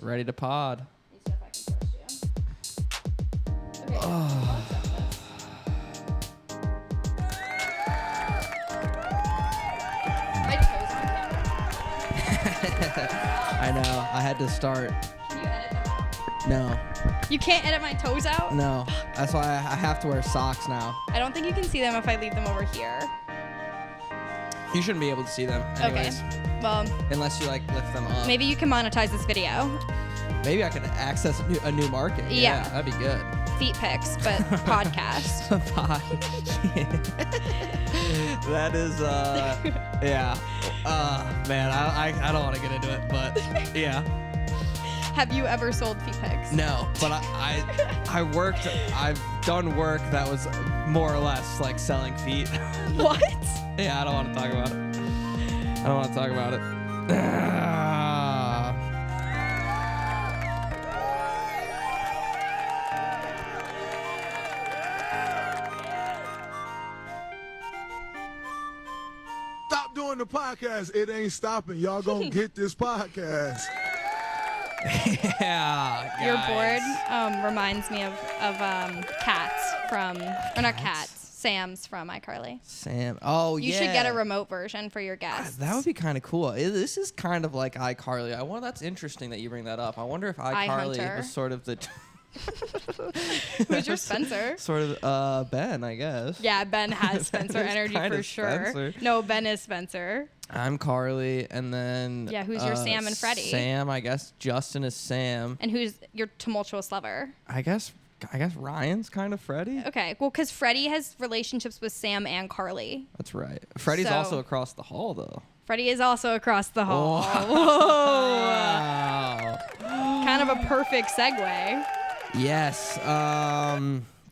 Ready to pod. Let me see if I can push you. Okay. My toes on camera. I know. I had to start. Can you edit them out? No. You can't edit my toes out? No. That's why I have to wear socks now. I don't think you can see them if I leave them over here. You shouldn't be able to see them anyways. Okay. Well, unless you like lift them up. maybe you can monetize this video. Maybe I could access a new market. Yeah. That'd be good. Feet pics, but podcast. That is, yeah. Man, I don't want to get into it, but yeah. Have you ever sold feet pics? No, but I've done work that was more or less like selling feet. What? Yeah, I don't want to talk about it. I don't want to talk about it. Stop doing the podcast. It ain't stopping. Y'all gonna get this podcast. Yeah, Your guys. board reminds me of Cats from, or not Cats, Sam's from iCarly. Sam. Oh, You yeah. should get a remote version for your guests. That would be kind of cool. This is kind of like iCarly. I wonder. That's interesting that you bring that up. I wonder if iCarly iHunter. was sort of the. Who's your Spencer? Sort of Ben, I guess. Yeah, Ben has Spencer It's energy kinda for sure. Spencer. No, Ben is Spencer. I'm Carly, and then Yeah, who's your Sam and Freddie? Sam, I guess. Justin is Sam. And who's your tumultuous lover? I guess Ryan's kind of Freddie. Okay, well, because Freddie has relationships with Sam and Carly. That's right. Freddie's So- also across the hall, though. Freddie is also across the hall. Wow. Kind of a perfect segue. Yes.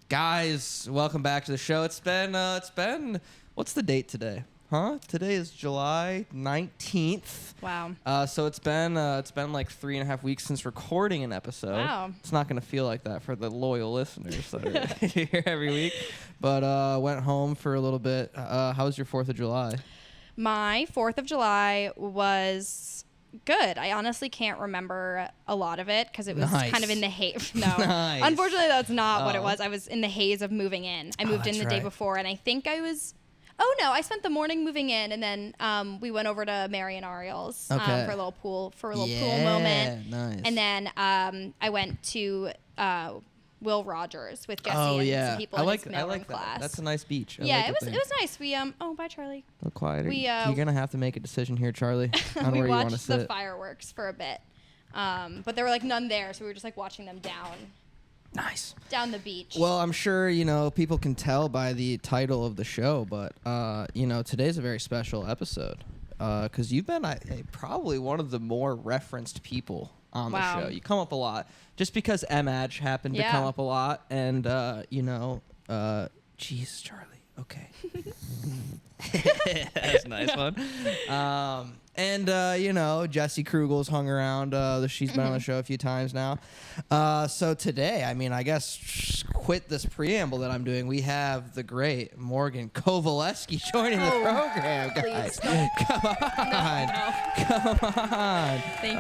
Guys, welcome back to the show. It's been what's the date today? Huh? Today is July 19th. Wow. So it's been like 3.5 weeks since recording an episode. Wow. It's not gonna feel like that for the loyal listeners that are here every week. But went home for a little bit. How was your 4th of July? My 4th of July was good. I honestly can't remember a lot of it because it was Nice. kind of in the haze. No. Nice. Unfortunately, that's not what it Oh. was. I was in the haze of moving in. I moved in that's the day right. before, and I think I was... Oh, no. I spent the morning moving in, and then we went over to Mary and Ariel's Okay. for a little pool moment. Nice. And then I went to Will Rogers with Jesse Oh and yeah, some people I in like his I mailroom like that. class. That's a nice beach. I Yeah, like it the was thing. nice. We oh, bye, Charlie. A little quieter. We, You're gonna have to make a decision here, Charlie, on We where you want to watched the sit. fireworks for a bit, but there were like none there, so we were just like watching them Nice. down the beach. Well, I'm sure people can tell by the title of the show, but today's a very special episode because you've been probably one of the more referenced people on Wow. the show. You come up a lot just because Madge happened to Yeah. come up a lot, and geez, Charlie. Okay. That's a nice one. And Jesse Krugel's hung around. She's been on the show a few times now. So today, I guess, quit this preamble that I'm doing. We have the great Morgan Kowalewski joining the program, guys. please don't. Come on. No. Come on. Thank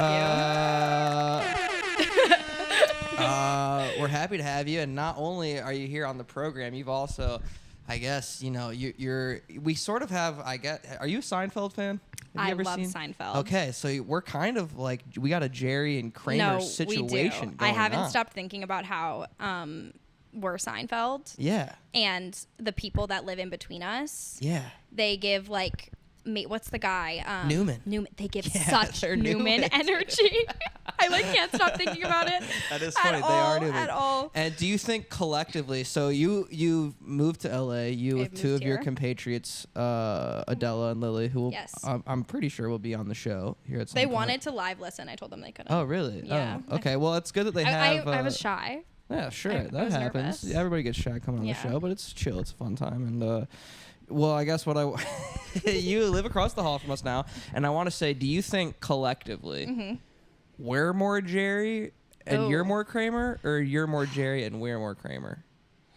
We're happy to have you. And not only are you here on the program, you've also... I guess, we sort of have, are you a Seinfeld fan? Have you I ever love seen? Seinfeld. Okay, so we're kind of like, we got a Jerry and Kramer situation we do. going I haven't on. stopped thinking about how we're Seinfeld, Yeah, and the people that live in between us. yeah. They give like, what's the guy? Newman. They give Yeah, such they're Newman Newmans. energy. I can't stop thinking about it. That is at funny. They all, are Newman. at all. And do you think collectively, so you moved to LA, you with I've two moved of your here. compatriots, Adela and Lily, who will, Yes. I'm pretty sure will be on the show here at some They point. wanted to live listen. I told them they couldn't. Oh, really? Yeah. Oh, okay. Well, it's good that they have... I was shy. Yeah, sure. I That was happens. nervous. Yeah, everybody gets shy coming on Yeah. the show, but it's chill. It's a fun time. And, well, I guess you live across the hall from us now, and I want to say, do you think collectively we're more Jerry and you're Oh. more Kramer, or you're more Jerry and we're more Kramer?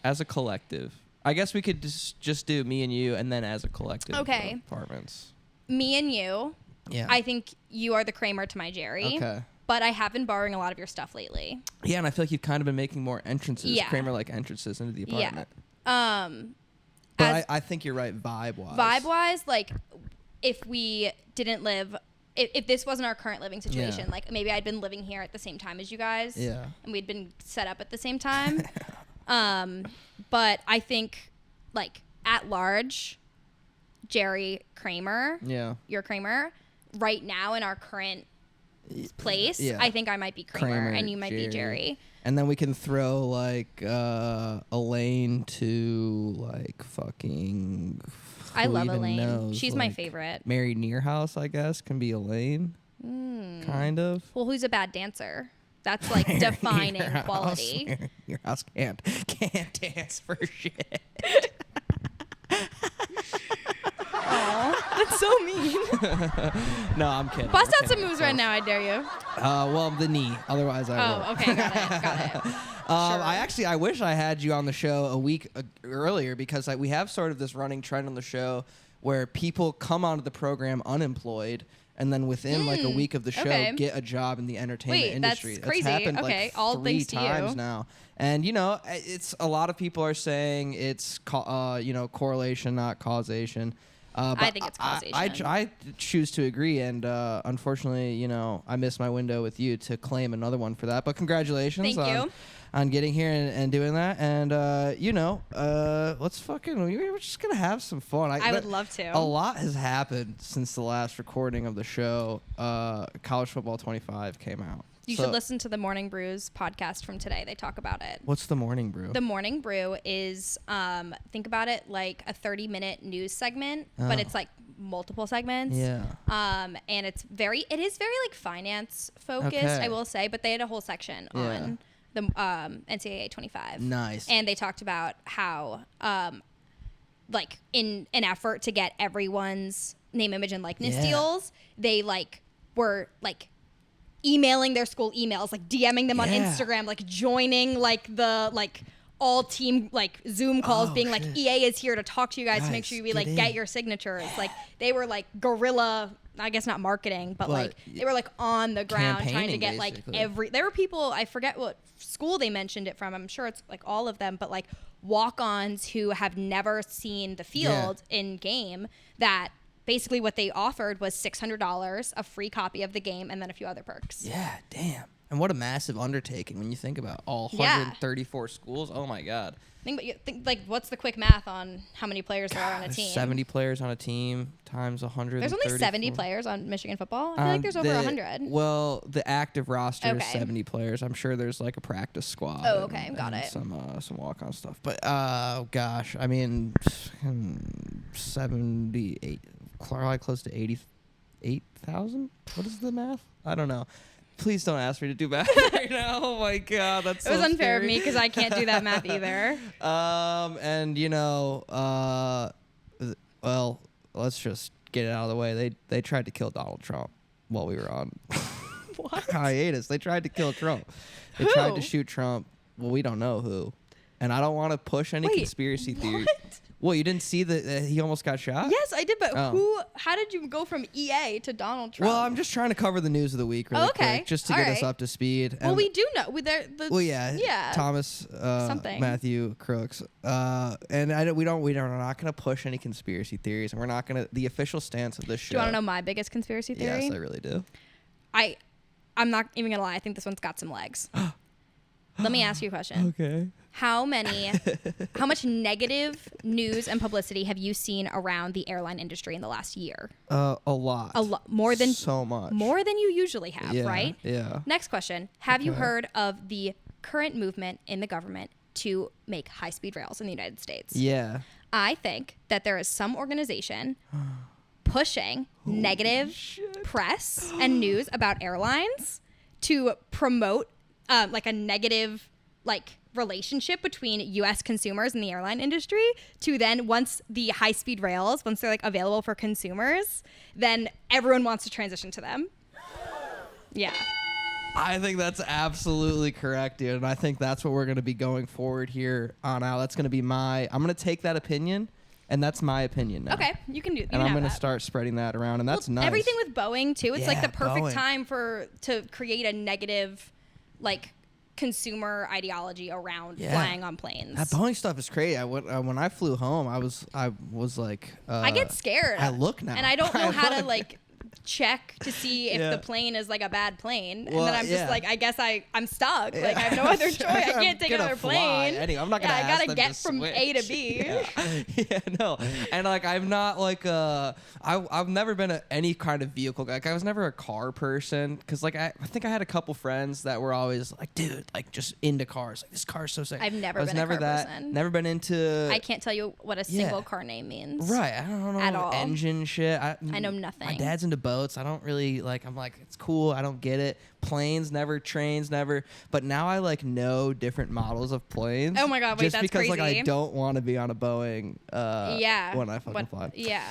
As a collective. I guess we could just do me and you, and then as a collective. Okay. Apartments. Me and you. Yeah. I think you are the Kramer to my Jerry. Okay. but I have been borrowing a lot of your stuff lately. Yeah, and I feel like you've kind of been making more entrances, Yeah. Kramer-like entrances into the apartment. Yeah. But I think you're right, vibe-wise. Vibe-wise, like, if we didn't live... If this wasn't our current living situation, like, maybe I'd been living here at the same time as you guys. Yeah. And we'd been set up at the same time. But I think, like, at large, Jerry Kramer... Yeah. Your Kramer... Right now in our current place, I think I might be Kramer and you might be Jerry. And then we can throw like Elaine to like fucking. I love even Elaine. knows? She's my favorite. Mary Nearhouse, I guess, can be Elaine. Kind of. Well, who's a bad dancer? That's like defining quality. Mary Nearhouse can't dance for shit. That's so mean. No, I'm kidding. Bust out some moves right now, I dare you. Well, the knee. Otherwise, I will. Oh, okay, got it. Sure. I wish I had you on the show a week earlier because we have sort of this running trend on the show where people come onto the program unemployed and then within like a week of the show get a job in the entertainment industry. That's crazy. Happened Okay, like all 3 thanks to times you. now. And it's a lot of people are saying it's correlation, not causation. I think it's causation. I choose to agree, and unfortunately, I missed my window with you to claim another one for that. But congratulations on getting here and doing that. And let's we're just gonna have some fun. I would love to. A lot has happened since the last recording of the show. College Football 25 came out. You should listen to the Morning Brew's podcast from today. They talk about it. What's the Morning Brew? The Morning Brew is, think about it like a 30-minute news segment, but it's like multiple segments. Yeah. And it is very like finance focused, Okay. I will say, but they had a whole section on the NCAA 25. Nice. And they talked about how, like in an effort to get everyone's name, image, and likeness deals, they were emailing their school emails, like DMing them on Instagram, like joining the all team Zoom calls, being like, EA is here to talk to you guys to make sure you get your signatures. Like they were like guerrilla, I guess not marketing, but like they were like on the ground trying to get basically. there were people, I forget what school they mentioned it from. I'm sure it's like all of them, but like walk-ons who have never seen the field in game that basically what they offered was $600, a free copy of the game, and then a few other perks. Yeah, damn. And what a massive undertaking when you think about all 134 schools. Oh, my God. Think like, what's the quick math on how many players there are on a team? 70 players on a team times 100. There's only 70 players on Michigan football. I feel like there's over 100. Well, the active roster is 70 players. I'm sure there's like a practice squad. Oh, okay. Got it. Some walk-on stuff. But, gosh, I mean, 78, probably close to 88,000? What is the math? I don't know. Please don't ask me to do math right now. Oh my God, that's so it was unfair scary. of me because I can't do that math either. And well, let's just get it out of the way. They tried to kill Donald Trump while we were on hiatus. They tried to kill Trump. They tried to shoot Trump. Well, we don't know who. And I don't want to push any conspiracy theory. Well, you didn't see that he almost got shot? Yes, I did, but how did you go from EA to Donald Trump? Well, I'm just trying to cover the news of the week really quick, just to get us up to speed. Well, we do know. Thomas Matthew Crooks. And we're not going to push any conspiracy theories, and we're not going to, the official stance of this show. Do you want to know my biggest conspiracy theory? Yes, I really do. I'm not even going to lie. I think this one's got some legs. Let me ask you a question. Okay. How much negative news and publicity have you seen around the airline industry in the last year? A lot. So much. More than you usually have, right? Yeah. Next question. Have you heard of the current movement in the government to make high-speed rails in the United States? Yeah. I think that there is some organization pushing negative press and news about airlines to promote like a negative relationship between U.S. consumers and the airline industry to then once the high-speed rails, once they're available for consumers, then everyone wants to transition to them. Yeah. I think that's absolutely correct, dude. And I think that's what we're going to be going forward here on out. That's going to be I'm going to take that opinion And that's my opinion now. Okay, you can do. You And can I'm have going to that. start spreading that around, and that's nice. Everything with Boeing too. It's like Yeah, the perfect Boeing. time to create a negative, like, consumer ideology around flying on planes. That Boeing stuff is crazy. When I flew home, I was like, I get scared. I look now, and I don't know how to look. like check to see if Yeah. the plane is like a bad plane, Well, and then I'm just yeah. like, I guess I'm stuck. Like I have no other choice. I can't take gonna another fly plane. anyway. I'm not gonna. I ask gotta them get to from A to switch. B. Yeah, no, and like I'm not like I've never been any kind of vehicle guy. Like I was never a car person because like I think I had a couple friends that were always like, dude, like just into cars. Like this car's so sick. I've never I was been a never car that. person. Never been into. I can't tell you what a single car name means. Right, I don't know At all. engine shit. I know nothing. My dad's into boats. I don't really like. I'm like, it's cool. I don't get it. Planes, never. Trains, never. But now I like know different models of planes. Oh my God, wait, just that's because like crazy. I don't want to be on a Boeing. Yeah. When I fucking fly. Yeah.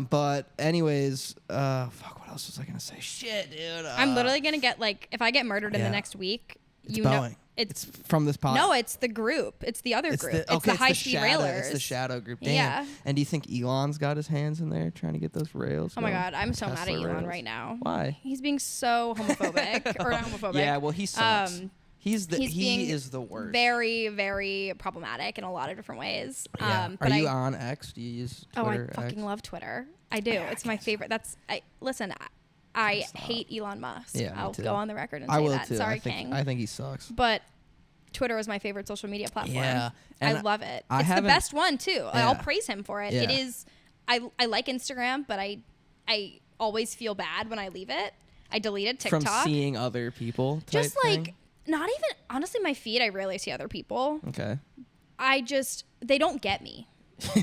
But anyways, fuck. What else was I gonna say? Shit, dude. I'm literally gonna get like if I get murdered in yeah. the next week. It's you Boeing. know It's from this pod. No, it's the group. It's the other group. It's the high speed shadow, railers. It's the shadow group. Damn. Yeah. And do you think Elon's got his hands in there trying to get those rails? Oh my going? God, I'm so mad at Tesla Elon rails? right now. Why? He's being so homophobic or not homophobic. Yeah, well, he sucks. He being is the worst. Very, very problematic in a lot of different ways. Yeah. But Are you on X? Do you use Twitter? I fucking X? love Twitter. I do. Yeah, It's my favorite. Listen, I hate Elon Musk. Yeah, me I'll too. go on the record and I say will that. too. Sorry, I think, King. I think he sucks. But Twitter is my favorite social media platform. Yeah, I and love it. I It's the haven't- best one too. I'll Yeah. praise him for it. Yeah. It is. I like Instagram, but I always feel bad when I leave it. I deleted TikTok. From seeing other people. Type Just like thing? not even honestly my feed. I rarely see other people. Okay. They don't get me.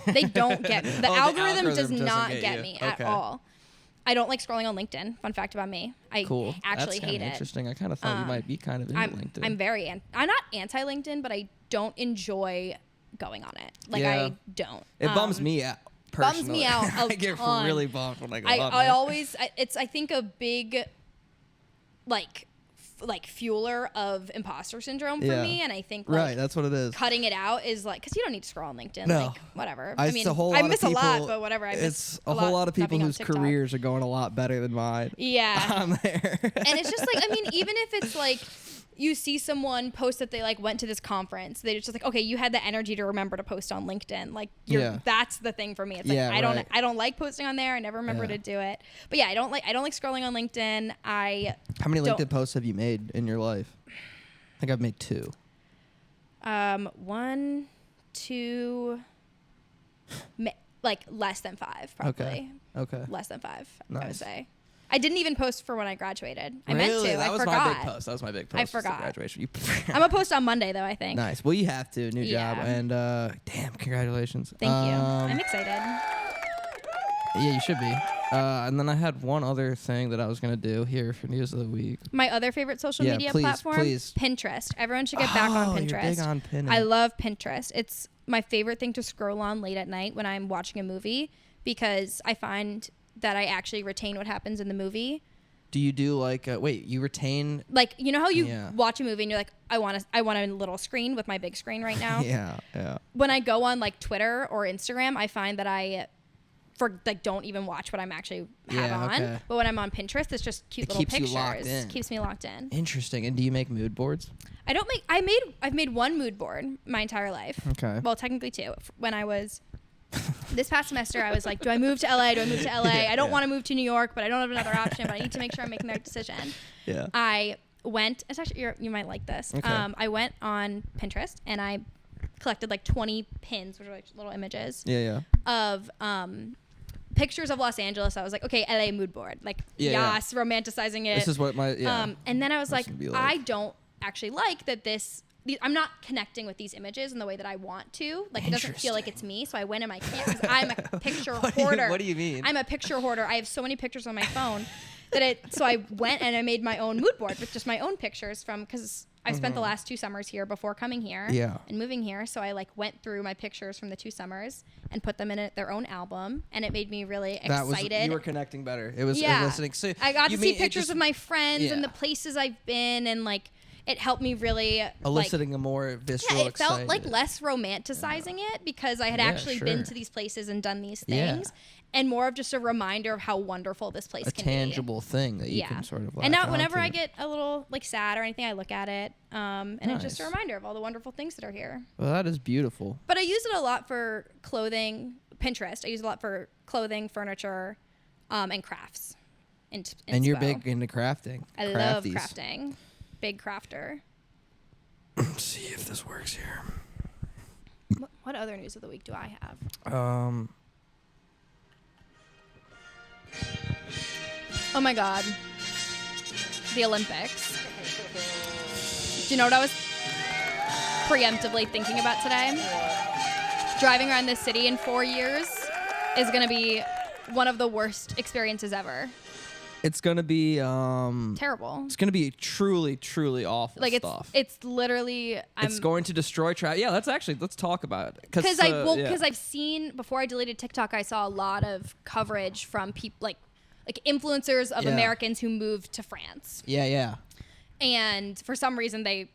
They don't get me. The Oh, the algorithm does algorithm doesn't not get get you. me at Okay. all. I don't like scrolling on LinkedIn. Fun fact about me. I Cool. actually That's hate kinda it. interesting. I kind of thought you might be kind of into LinkedIn. I'm not anti LinkedIn, but I don't enjoy going on it. Like Yeah. I don't. It bums me out. Bums me personally. out a I get ton. really bummed when I go I on there. always it's I think a big like fueler of imposter syndrome for Yeah. me, and I think like Right, that's what it is. cutting it out is like because you don't need to scroll on LinkedIn. No. Like whatever. It's I mean, a whole I lot of miss a lot, people- but whatever. I miss It's a whole lot of not people being on whose TikTok. careers are going a lot better than mine. Yeah. on there. And it's just like, I mean, even if it's like you see someone post that they like went to this conference, they're just like, okay, you had the energy to remember to post on LinkedIn. Like that's the thing for me. It's like Yeah, right. I don't like posting on there. I never remember Yeah. to do it. But yeah, I don't like scrolling on LinkedIn. How many don't- LinkedIn posts have you made in your life? I think I've made 2. 1, 2, like less than 5 probably. Okay. Less than 5, I would Nice. say. I didn't even post for when I graduated. I Really? meant to. That I was forgot. my big post. That was my big post. was the forgot. Graduation. I'm gonna post on Monday though, I think. Nice. Well, you have to. New job. Yeah. And damn, congratulations. Thank you. I'm excited. Yeah, you should be. And then I had one other thing that I was gonna do here for News of the Week. My other favorite social Yeah, media please, platform, please. Pinterest. Everyone should get back on Oh, Pinterest. you're big on pinning. I love Pinterest. It's my favorite thing to scroll on late at night when I'm watching a movie because I find that I actually retain what happens in the movie. Do you do like? Wait, you retain? Like you know how you Yeah. watch a movie and you're like, I want a little screen with my big screen right now. Yeah. When I go on like Twitter or Instagram, I find that I don't even watch what I'm actually have Yeah, on. okay. But when I'm on Pinterest, it's just cute It little keeps you pictures. locked in. Keeps me locked in. Interesting. And do you make mood boards? I've made one mood board my entire life. Okay. Well, technically 2. When I was this past semester, I was like, do I move to LA? Do I move to LA? I don't want to move to New York, but I don't have another option, but I need to make sure I'm making the right decision. Yeah. I went, it's actually, you might like this. Okay. I went on Pinterest and I collected like 20 pins, which are like little images Yeah. of pictures of Los Angeles. I was like, okay, LA mood board. Like, Yeah. yes, romanticizing it. This is what my And then I was like, would be like. I don't actually like that I'm not connecting with these images in the way that I want to. Like, it doesn't feel like it's me. So I went in my camera because I'm a picture hoarder. What do you mean? I'm a picture hoarder. I have so many pictures on my phone so I went and I made my own mood board with just my own pictures because I spent the last 2 summers here before coming here and moving here. So I like went through my pictures from the 2 summers and put them in their own album, and it made me really excited. You were connecting better. It was yeah. listening. So I got to see mean it pictures just- of my friends and yeah. the places I've been, and like it helped me really eliciting a more visceral. it felt like less romanticizing it because I had actually been to these places and done these things, and more of just a reminder of how wonderful this place can be. A tangible thing that you can sort of and now whenever I get a little like sad or anything, I look at it, and it's just a reminder of all the wonderful things that are here. Well, that is beautiful. But I use it a lot for clothing. Pinterest. I use it a lot for clothing, furniture, and crafts. And you're big into crafting. I love crafting. Big crafter. Let's see if this works here. What other news of the week do I have? Oh my God. The Olympics. Do you know what I was preemptively thinking about today? Driving around this city in 4 years is going to be one of the worst experiences ever. It's going to be terrible. It's going to be truly, truly awful stuff. It's literally it's going to destroy traffic. Yeah, let's talk about it. Because I've seen, before I deleted TikTok, I saw a lot of coverage from people like influencers of Americans who moved to France. Yeah. And for some reason they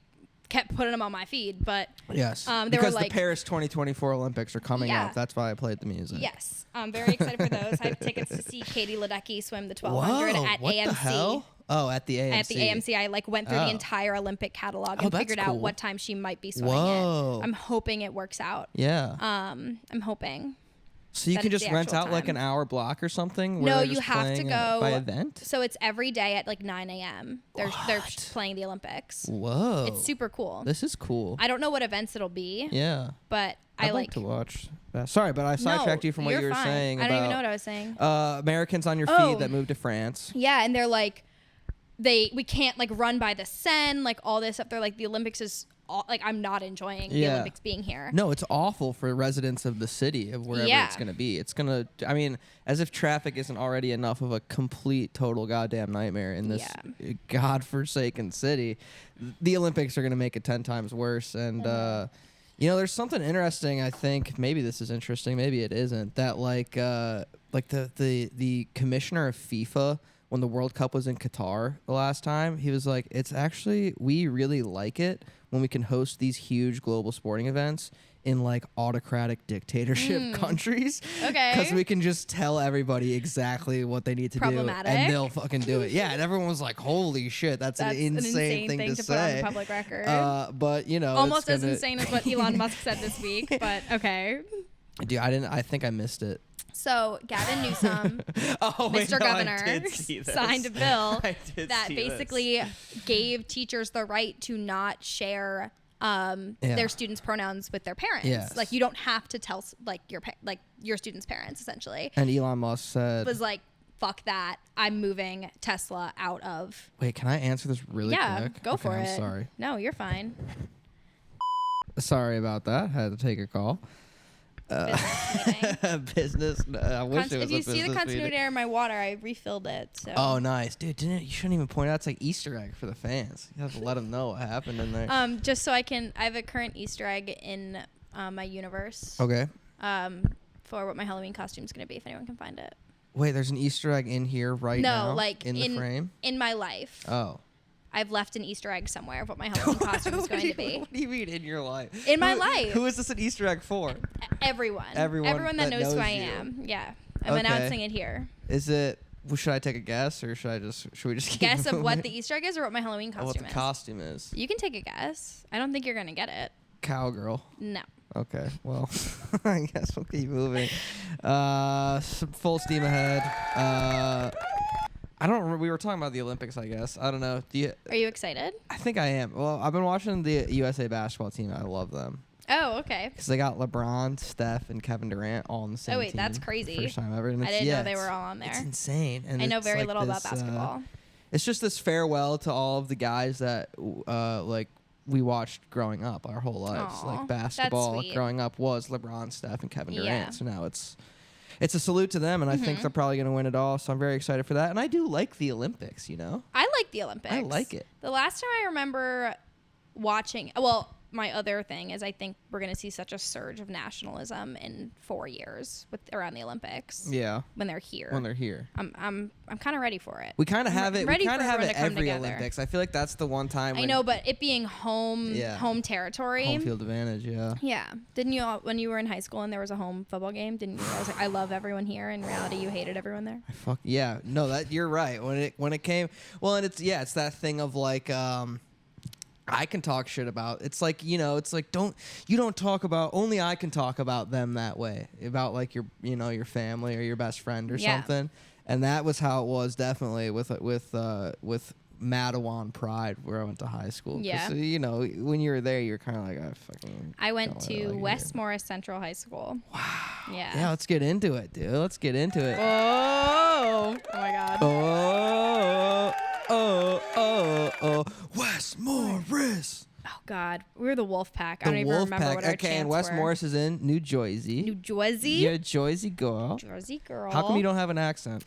kept putting them on my feed, but yes, they because were like, the Paris 2024 Olympics are coming up. That's why I played the music. Yes, I'm very excited for those. I have tickets to see Katie Ledecky swim the 1200 at what AMC. The hell? Oh, at the AMC. At the AMC, I went through the entire Olympic catalog and figured out what time she might be swimming it. I'm hoping it works out. Yeah. I'm hoping. So you can just rent out like an hour block or something? No, you have to go by event? So it's every day at like 9 a.m. They're playing the Olympics. Whoa. It's super cool. This is cool. I don't know what events it'll be. Yeah. But I'd like to watch that. Sorry, but I sidetracked you from what you were saying. I don't even know what I was saying. Americans on your feed that moved to France. Yeah, and they're like, we can't like run by the Seine, like all this stuff. They're like, the Olympics is like, I'm not enjoying the Olympics being here. No, it's awful for residents of the city of wherever it's going to be. It's going to, I mean, as if traffic isn't already enough of a complete, total goddamn nightmare in this godforsaken city. The Olympics are going to make it 10 times worse. And, you know, there's something interesting, I think, maybe this is interesting, maybe it isn't, that like the commissioner of FIFA, when the World Cup was in Qatar the last time, he was like, it's actually, we really like it when we can host these huge global sporting events in like autocratic dictatorship countries. Okay. Because we can just tell everybody exactly what they need to do and they'll fucking do it. Yeah, and everyone was like, holy shit, that's an insane thing to put on say. the public record. But, you know. Almost as insane as what Elon Musk said this week, but okay. Dude, I think I missed it. So Gavin Newsom, Mr. Governor, signed a bill that basically gave teachers the right to not share their students' pronouns with their parents. Yes. Like, you don't have to tell like your students' parents, essentially. And Elon Musk said, like, fuck that. I'm moving Tesla out of. Wait, can I answer this really quick? Yeah, go for it. I'm sorry. No, you're fine. Sorry about that. Had to take a call. Business. I wish it was if you see the continuity error in my water, I refilled it. So. Oh, nice, dude! You shouldn't even point out. It's like Easter egg for the fans. You have to let them know what happened in there. Just so I have a current Easter egg in my universe. Okay. For what my Halloween costume is going to be, if anyone can find it. Wait, there's an Easter egg in here now. No, like in the frame. In my life. Oh. I've left an Easter egg somewhere of what my Halloween costume is going to be. What do you mean in your life? In my life. Who is this an Easter egg for? Everyone. Everyone that knows who I am. Yeah. I'm announcing it here. Is it? Well, should I take a guess or should we just keep guess moving? of what the Easter egg is or what my Halloween costume is? What the costume is. You can take a guess. I don't think you're going to get it. Cowgirl. No. Okay, well, I guess we'll keep moving. Full steam ahead. We were talking about the Olympics, I guess. I don't know. Are you excited? I think I am. Well, I've been watching the USA basketball team. I love them. Oh, okay. Because they got LeBron, Steph, and Kevin Durant all on the same team. Oh, wait, that's crazy. First time ever. I didn't know they were all on there. It's insane. And I know very little about basketball. It's just this farewell to all of the guys that we watched growing up our whole lives. Aww, like basketball growing up was LeBron, Steph, and Kevin Durant. Yeah. So now it's a salute to them, and I think they're probably going to win it all. So I'm very excited for that. And I do like the Olympics, you know? I like the Olympics. I like it. The last time I remember watching, my other thing is I think we're going to see such a surge of nationalism in 4 years around the Olympics. Yeah. When they're here. I'm kind of ready for it. We kind of have it. We kind of have it every together. Olympics. I feel like that's the one time. I know, but it being home territory. Home field advantage, yeah. Yeah. Didn't you, when you were in high school and there was a home football game, didn't you realize, like, I love everyone here? In reality, you hated everyone there? Yeah. No, that you're right. When it came, well, and it's that thing of like, I can talk shit about. It's like, it's like you don't talk about, only I can talk about them that way, about like your your family or your best friend or something. And that was how it was definitely with Matawan Pride, where I went to high school. Yeah. When you were there, you're kind of like, I went to West Morris Central High School. Wow. Yeah. Yeah, let's get into it, dude. Let's get into it. Oh my God. Oh, West Morris. Oh God, we were the Wolf Pack. I don't even remember what our chants and West were. Morris is in New Jersey. New Jersey? You're a Jersey girl. Jersey girl. How come you don't have an accent?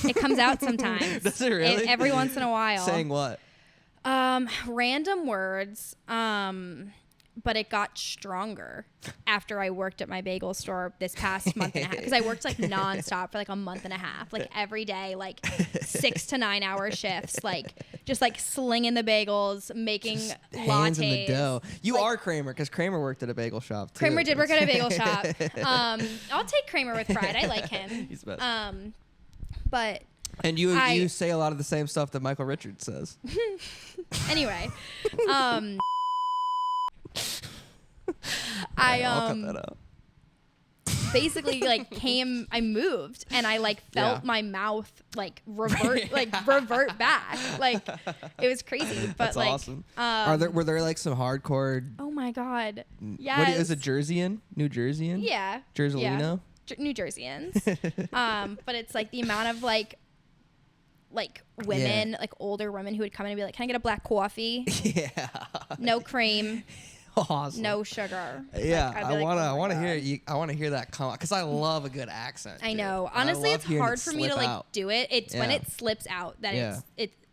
It comes out sometimes. Does it really? Every once in a while. Saying what? Random words. But it got stronger after I worked at my bagel store this past month and a half, because I worked like nonstop for like a month and a half, like every day, like 6 to 9 hour shifts, like just like slinging the bagels, making lattes. Hands in the dough. You are Kramer, because Kramer worked at a bagel shop too. Kramer did work at a bagel shop. I'll take Kramer with pride. I like him. He's best. But and you say a lot of the same stuff that Michael Richards says. Anyway, I'll cut that out. Basically like I moved and I like felt my mouth like revert back. Like it was crazy. But that's like awesome. Were there like some hardcore? Oh my God. Yeah. Is it Jerseyan? New Jerseyan? Yeah. Jerselino? Yeah. New Jerseyans. But it's like the amount of like women, like older women who would come in and be like, "Can I get a black coffee?" Yeah. No cream. Awesome. No sugar. Yeah, like, I want to hear. I want to hear that come out, because I love a good accent. I know. Honestly, it's hard for me to like do it. It's when Yeah. it slips out that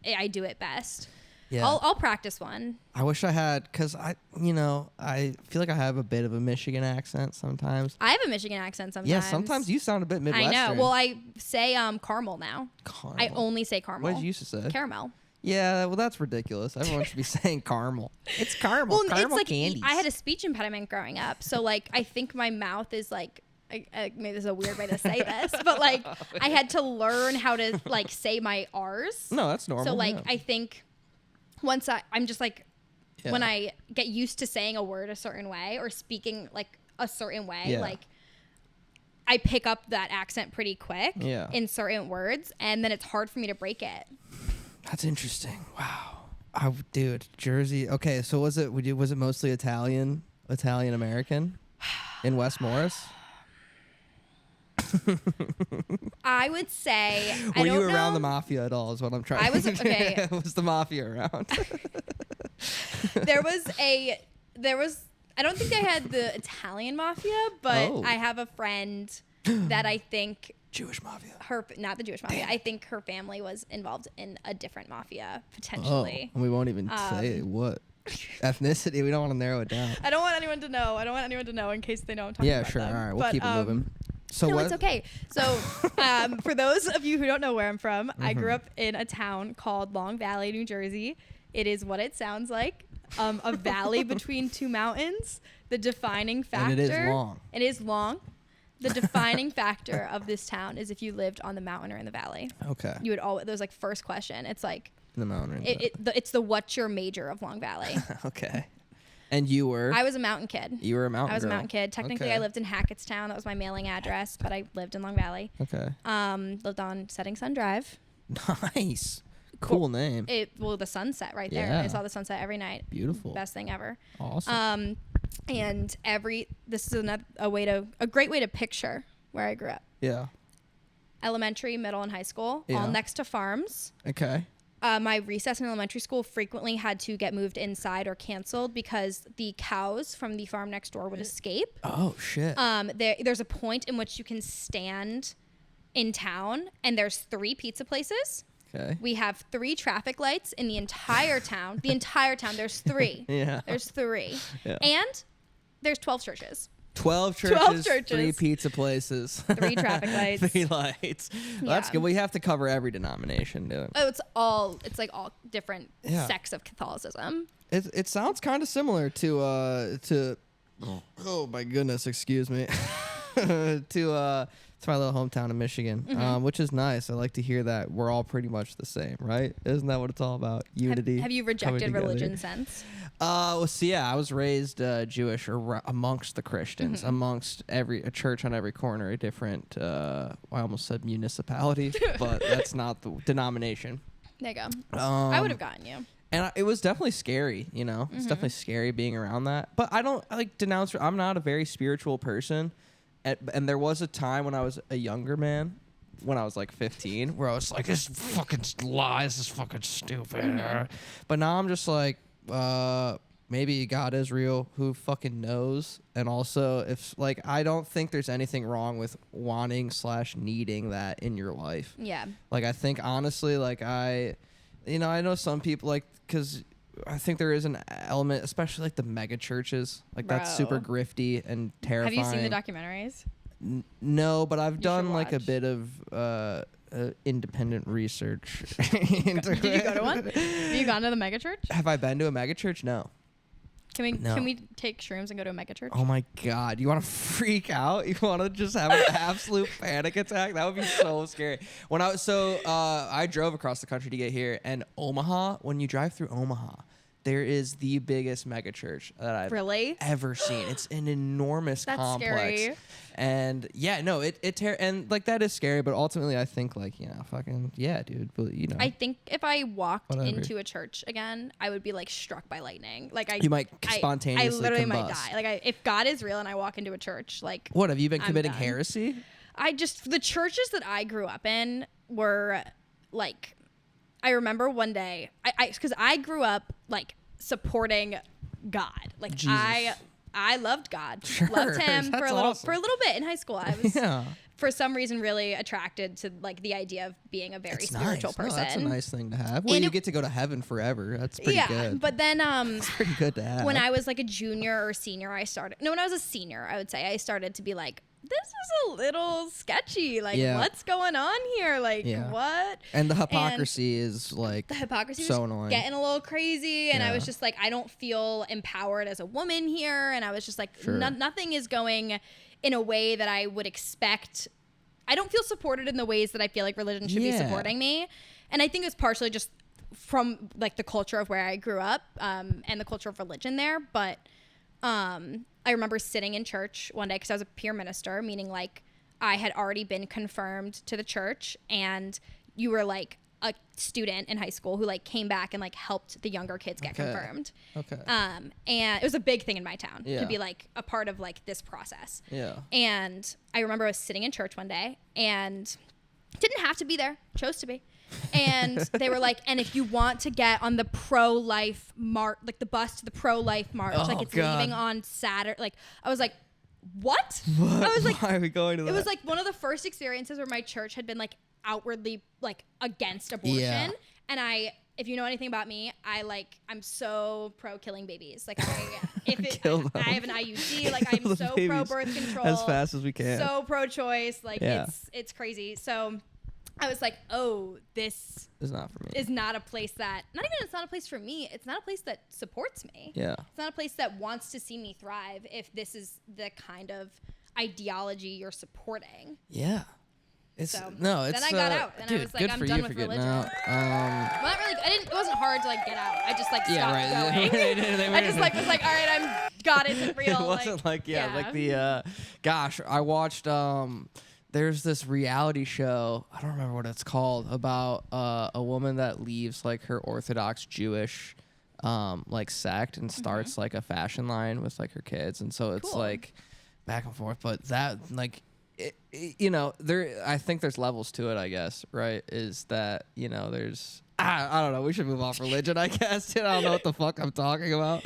I do it best. Yeah. I'll practice one. I wish I had, because I feel like I have a bit of a Michigan accent sometimes. I have a Michigan accent sometimes. Yeah, sometimes you sound a bit Midwestern. I know. Well, I say caramel now. Caramel. I only say caramel. What did you used to say? Caramel. Yeah, well, that's ridiculous. Everyone should be saying caramel. It's caramel. Well, caramel it's like candies. I had a speech impediment growing up, so like I think my mouth is like. Maybe this is a weird way to say this, but like I had to learn how to like say my R's. No, that's normal. So like I think once I'm just like when I get used to saying a word a certain way or speaking like a certain way, like I pick up that accent pretty quick in certain words, and then it's hard for me to break it. That's interesting. Wow. Dude, Jersey. Okay, so was it mostly Italian American in West Morris? I would say. Were you around the mafia at all? Is what I'm trying. I was okay. Was the mafia around? There was. I don't think I had the Italian mafia, but I have a friend that I think Jewish mafia. Not the Jewish mafia. I think her family was involved in a different mafia potentially. And we won't even say what ethnicity. We don't want to narrow it down. I don't want anyone to know in case they know I'm talking about sure. them. All right, we'll keep it moving. So no, it's okay. So for those of you who don't know where I'm from, I grew up in a town called Long Valley, New Jersey. It is what it sounds like, a valley between two mountains. The defining factor. And it is long. It is long. The defining factor of this town is if you lived on the mountain or in the valley. Okay. You would always, that was like first question. It's like. In the mountain. It's the what's your major of Long Valley. Okay. And you were? I was a mountain kid. You were a mountain girl. I was a mountain kid. Technically, I lived in Hackettstown. That was my mailing address, but I lived in Long Valley. Okay. Lived on Setting Sun Drive. Nice. Cool name. The sunset right there. I saw the sunset every night. Beautiful. Best thing ever. Awesome. And this is a great way to picture where I grew up. Yeah. Elementary, middle, and high school, all next to farms. Okay. My recess in elementary school frequently had to get moved inside or canceled because the cows from the farm next door would escape. Oh, shit. There's a point in which you can stand in town, and there's 3 pizza places. Okay. We have 3 traffic lights in the entire town. The entire town. There's 3. Yeah. There's 3. Yeah. And there's 12 churches. 12 churches, 12 churches. 3 pizza places. 3 traffic lights. 3 lights. Well, that's Yeah. good. We have to cover every denomination, dude. Oh, it's like all different Yeah. sects of Catholicism. It sounds kind of similar to oh my goodness, excuse me. to my little hometown in Michigan, which is nice. I like to hear that we're all pretty much the same, right? Isn't that what it's all about? Unity. Have you coming rejected together. religion since? Well, see, yeah, I was raised Jewish amongst the Christians, amongst a church on every corner, a different. I almost said municipality, but that's not the denomination. There you go. I would have gotten you. And it was definitely scary, you know. It's definitely scary being around that. But I don't denounce. I'm not a very spiritual person, and there was a time when I was a younger man, when I was like 15, where I was like, "This fucking lies, this is fucking stupid." But now I'm just like, maybe God is real. Who fucking knows? And also, if like, I don't think there's anything wrong with wanting/needing that in your life. Yeah. Like, I think honestly, like I know some people like, because I think there is an element, especially like the mega churches, like that's super Bro. grifty and terrifying. Have you seen the documentaries? No, but I've done should like a watch. bit of independent research. Did you go to one? Have you gone to the megachurch? Have I been to a mega church? No. No. Can we take shrooms and go to a megachurch? Oh my God. You want to freak out? You want to just have an absolute panic attack? That would be so scary. I drove across the country to get here, and Omaha, when you drive through Omaha, there is the biggest mega church that I've Really? ever seen. It's an enormous That's complex. scary. And yeah, no, and like that is scary, but ultimately I think like, fucking yeah, dude, but you know. I think if I walked Whatever. into a church again, I would be like struck by lightning. Like You might spontaneously I literally combust. might die. Like if God is real and I walk into a church, like What, have you been I'm committing done. heresy? the churches that I grew up in were like, I remember one day, because I grew up like supporting God. Like Jesus. I loved God, Sure, loved him that's for a little awesome. bit in high school. I was Yeah. for some reason really attracted to like the idea of being a very It's spiritual nice. No, person. that's a nice thing to have. Well, And you it- get to go to heven forever. That's pretty good. But then It's pretty good to have. when I was like a junior or senior, when I was a senior, I would say I started to be like, this is a little sketchy. Like, Yeah. what's going on here? Like, Yeah. what? And the hypocrisy is like The hypocrisy so was annoying. getting a little crazy, and I Yeah. was just like, I don't feel empowered as a woman here, and I was just like, Sure. nothing is going in a way that I would expect. I don't feel supported in the ways that I feel like religion should be Yeah. supporting me, and I think it's partially just from like the culture of where I grew up and the culture of religion there. But I remember sitting in church one day because I was a peer minister, meaning like I had already been confirmed to the church, and you were like a student in high school who like came back and like helped the younger kids get Okay. confirmed. Okay. And it was a big thing in my town Yeah. to be like a part of like this process. Yeah. And I remember I was sitting in church one day and didn't have to be there, chose to be. And they were like, and if you want to get on the pro-life march, like the bus to the pro-life march, Oh, like it's God. leaving on Saturday. Like I was like, what? What? I was like, why are we going to that? it was like one of the first experiences where my church had been like outwardly like against abortion. Yeah. And if you know anything about me, I'm so pro killing babies. Like Kill them. I have an IUD, like Kill I'm the so pro babies birth control as fast as we can. so pro-choice, like Yeah. it's crazy. So I was like, oh, this It's not for me. is not a place that, not even it's not a place for me, it's not a place that supports me. Yeah. It's not a place that wants to see me thrive if this is the kind of ideology you're supporting. Yeah. It's So, no. It's then I got out, and I dude, was like, good I'm for done you with for getting religion. out. Well, not really. It wasn't hard to like get out. I just like stopped Yeah, right. going. I just like was like, all right, God isn't real. It wasn't like the gosh, I watched there's this reality show, I don't remember what it's called, about a woman that leaves like her Orthodox Jewish like sect and starts like a fashion line with like her kids, and so it's Cool. like back and forth, but that like you know, I think there's levels to it, I guess, right? Is that, you know, there's I don't know, we should move off religion, I guess. I don't know what the fuck I'm talking about.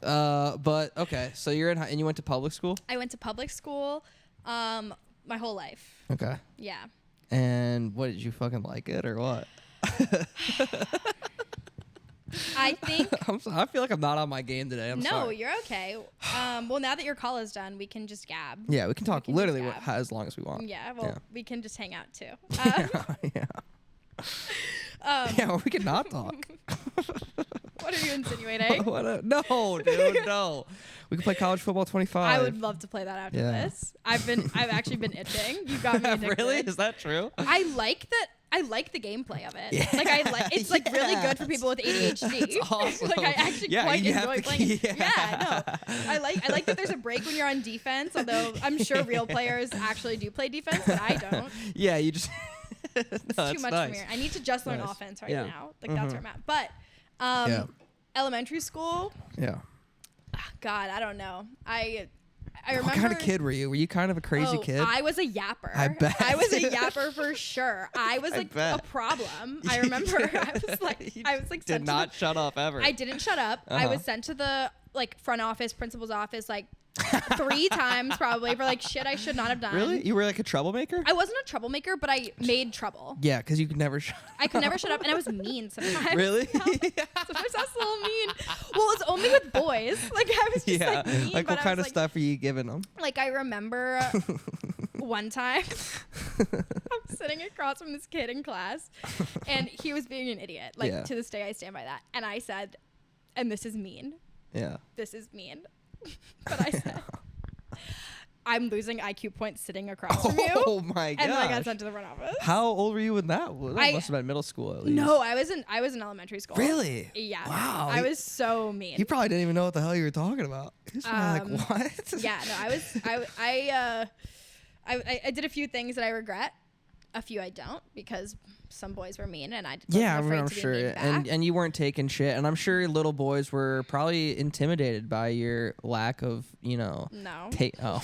But okay, so you're and you went to public school? I went to public school my whole life. Okay. Yeah. And what, did you fucking like it or what? I think. I feel like I'm not on my game today. I'm No, sorry. you're okay. Well, now that your call is done, we can just gab. Yeah, we can talk can literally just gab. as long as we want. Yeah, well, we can just hang out too. Yeah. Yeah, or we can not talk. What are you insinuating? No, dude, no. We can play college football 25. I would love to play that after this. I've actually been itching. You got me addicted. Really? Is that true? I like the gameplay of it. Yeah. It's like really good for people with ADHD. It's awesome. Like I actually quite enjoy playing it. Yeah, no. I like that there's a break when you're on defense, although I'm sure real players actually do play defense, but I don't. Yeah, you just It's too much for me. I need to just learn offense right now. Like that's where I'm at. But elementary school, God, I don't know. I remember. What kind of kid were you? Were you kind of a crazy kid? I was a yapper. I bet. I was a yapper for sure. I was like a bet. problem. I remember I was like did not shut up ever. I didn't shut up. I was sent to the front office, principal's office, like 3 times probably for like shit I should not have done. Really? You were like a troublemaker? I wasn't a troublemaker, but I made trouble. Yeah, because you could never shut up. I could never shut up, and I was mean sometimes. Really? Sometimes I was a little mean. Well, it was only with boys. Like I was just like mean. Like what but kind of stuff were you giving them? Like I remember one time I'm sitting across from this kid in class, and he was being an idiot. Like to this day, I stand by that. And I said, and this is mean. Yeah. This is mean. But I said, I'm losing IQ points sitting across from you. Oh my god! And then I got sent to the front office. How old were you when that? Well, that must have been middle school at least. No, I was in elementary school. Really? Yeah. Wow. I was so mean. You probably didn't even know what the hell you were talking about. He was probably like, what? Yeah. No, I did a few things that I regret. A few I don't, because some boys were mean, and I wasn't afraid I'm to be sure. mean back. And you weren't taking shit, and I'm sure little boys were probably intimidated by your lack of, No. Oh.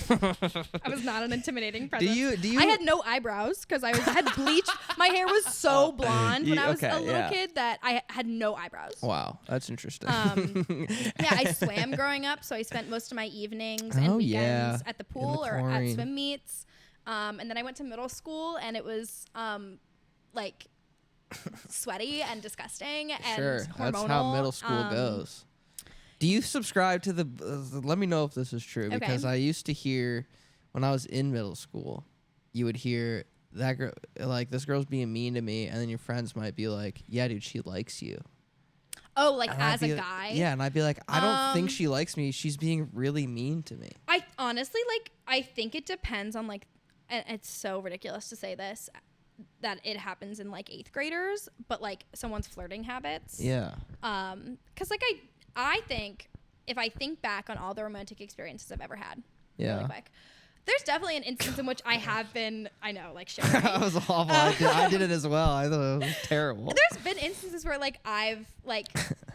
I was not an intimidating presence. Do you? I had no eyebrows because I had bleached. My hair was so blonde when I was a little kid that I had no eyebrows. Wow, that's interesting. Yeah, I swam growing up, so I spent most of my evenings and weekends at the pool or at swim meets. And then I went to middle school, and it was like sweaty and disgusting and hormonal. That's how middle school goes. Do you subscribe to the? Let me know if this is true, because I used to hear when I was in middle school, you would hear that girl, like, this girl's being mean to me, and then your friends might be like, "Yeah, dude, she likes you." Oh, like And as a guy? Yeah, and I'd be like, I don't think she likes me. She's being really mean to me. I honestly, like, I think it depends on, like, and it's so ridiculous to say this, that it happens in like 8th graders, but like someone's flirting habits. Yeah. Cause like I think if I think back on all the romantic experiences I've ever had, really quick, there's definitely an instance in which I have been, I know, like sharing. That was awful. I did it as well. I thought it was terrible. There's been instances where like I've like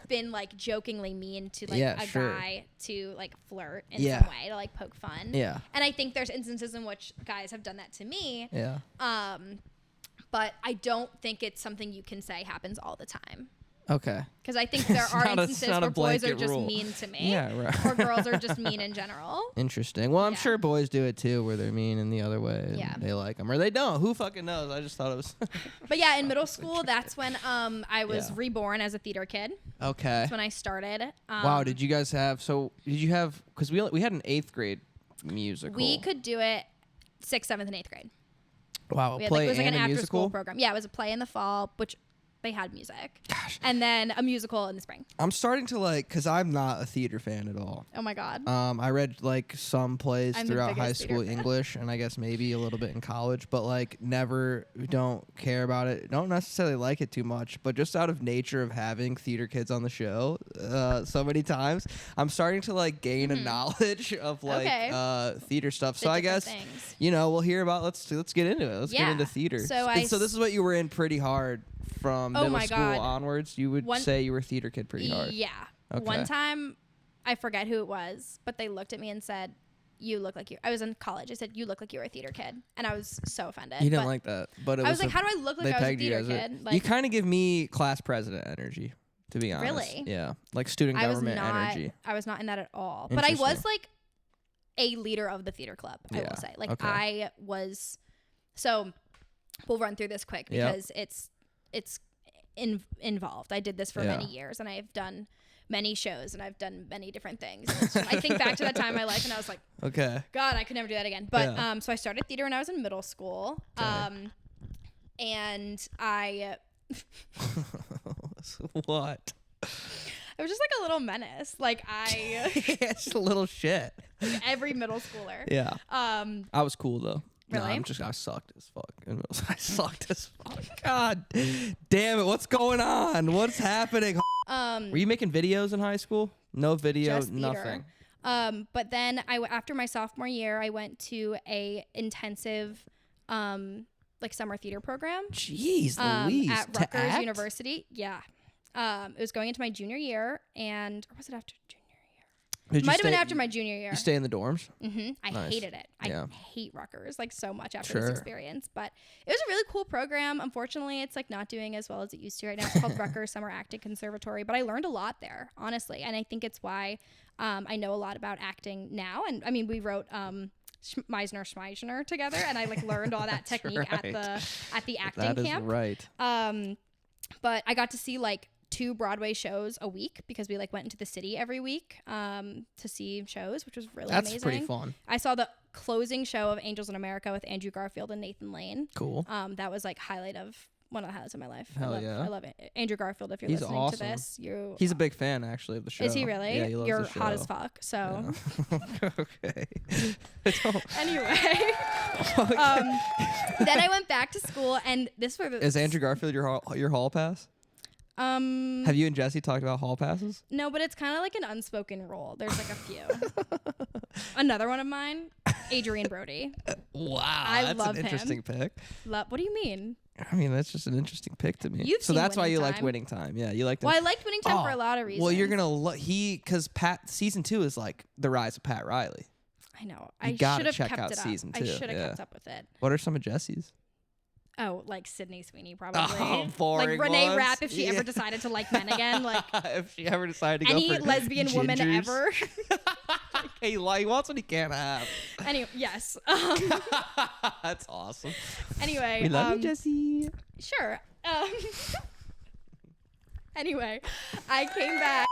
been like jokingly mean to like a guy to like flirt in some way, to like poke fun. Yeah. And I think there's instances in which guys have done that to me. Yeah. But I don't think it's something you can say happens all the time. Okay. Because I think there are instances where boys are just mean to me. Yeah, right. Or girls are just mean in general. Interesting. Well, I'm sure boys do it too, where they're mean in the other way. And Yeah. they like them, or they don't. Who fucking knows? I just thought it was. But yeah, in middle school, that's when I was reborn as a theater kid. Okay. That's when I started. Wow. Did you guys have? So did you have? Because we had an 8th grade musical. We could do it 6th, 7th, and 8th grade. Wow. We had, Play it was like and an a after musical? school program. Yeah, it was a play in the fall, which they had music. Gosh. And then a musical in the spring. I'm starting to like, because I'm not a theater fan at all. Oh my God. I read like some plays I'm the throughout high biggest school theater fan. English, and I guess maybe a little bit in college, but like don't care about it. Don't necessarily like it too much, but just out of nature of having theater kids on the show so many times, I'm starting to like gain a knowledge of like theater stuff. So I guess things. we'll hear about. Let's get into it. Let's get into theater. So so this is what you were in pretty hard from middle school onwards. You would say you were a theater kid pretty hard. Yeah. Okay. One time, I forget who it was, but they looked at me and said, "You look like you." I was in college. I said, "You look like you were a theater kid," and I was so offended. You didn't like that, but I was like, "How do I look like I was a theater kid?" You kind of give me class president energy, to be honest. Really? Yeah, like student government energy. I was not in that at all. But I was like a leader of the theater club. I will say, like I was. So we'll run through this quick because it's involved. I did this for many years, and I've done many shows, and I've done many different things. I think back to that time in my life, and I was like, okay, God, I could never do that again. But so I started theater when I was in middle school, and I what? I was just like a little menace. Like It's just a little shit. like every middle schooler. Yeah. I was cool though. Really? No, I sucked as fuck. I sucked as fuck. God damn it! What's going on? What's happening? Were you making videos in high school? No video, just nothing. Theater. But then after my sophomore year, I went to a intensive, like summer theater program. Jeez, Louise. At Rutgers University. Yeah. It was going into my junior year, or was it after junior year? Might have been after my junior year. You stay in the dorms? Mm-hmm. I Nice. hated it. Yeah. I hate Rutgers like so much after this experience, but it was a really cool program. Unfortunately, it's like not doing as well as it used to right now. It's called Rutgers Summer Acting Conservatory, but I learned a lot there, honestly, and I think it's why I know a lot about acting now. And I mean, we wrote Meisner together, and I like learned all that technique right. at the acting That is camp. right. But I got to see like 2 Broadway shows a week because we like went into the city every week to see shows, which was really amazing. That's pretty fun. I saw the closing show of Angels in America with Andrew Garfield and Nathan Lane. Cool. That was like one of the highlights of my life. Hell I love it. Andrew Garfield, if you're He's listening awesome. to this, He's a big fan actually of the show. Is he really? Yeah, he loves You're the show. hot as fuck. So Okay. anyway, then I went back to school, and this was Is Andrew Garfield your hall pass? Have you and Jesse talked about hall passes? No, but it's kind of like an unspoken rule. There's like a few. Another one of mine, Adrian Brody. Wow, that's an interesting pick. What do you mean? I mean, that's just an interesting pick to me. You've so seen that's why Winning you liked Time. Winning Time. Yeah, you liked him. Well, I liked Winning Time for a lot of reasons. Well, you're gonna because Pat season 2 is like the rise of Pat Riley. I know. You I gotta should have check kept out it up. season I 2, should have yeah. kept up with it. What are some of Jesse's? Oh, like Sydney Sweeney, probably. Oh, boring like Renee ones. Rapp, if she Yeah. ever decided to like men again. Like if she ever decided to any go for lesbian woman gingers. ever. He wants what he can't have. Anyway, yes. That's awesome. Anyway, We love you, Jesse. Sure. Anyway, I came back.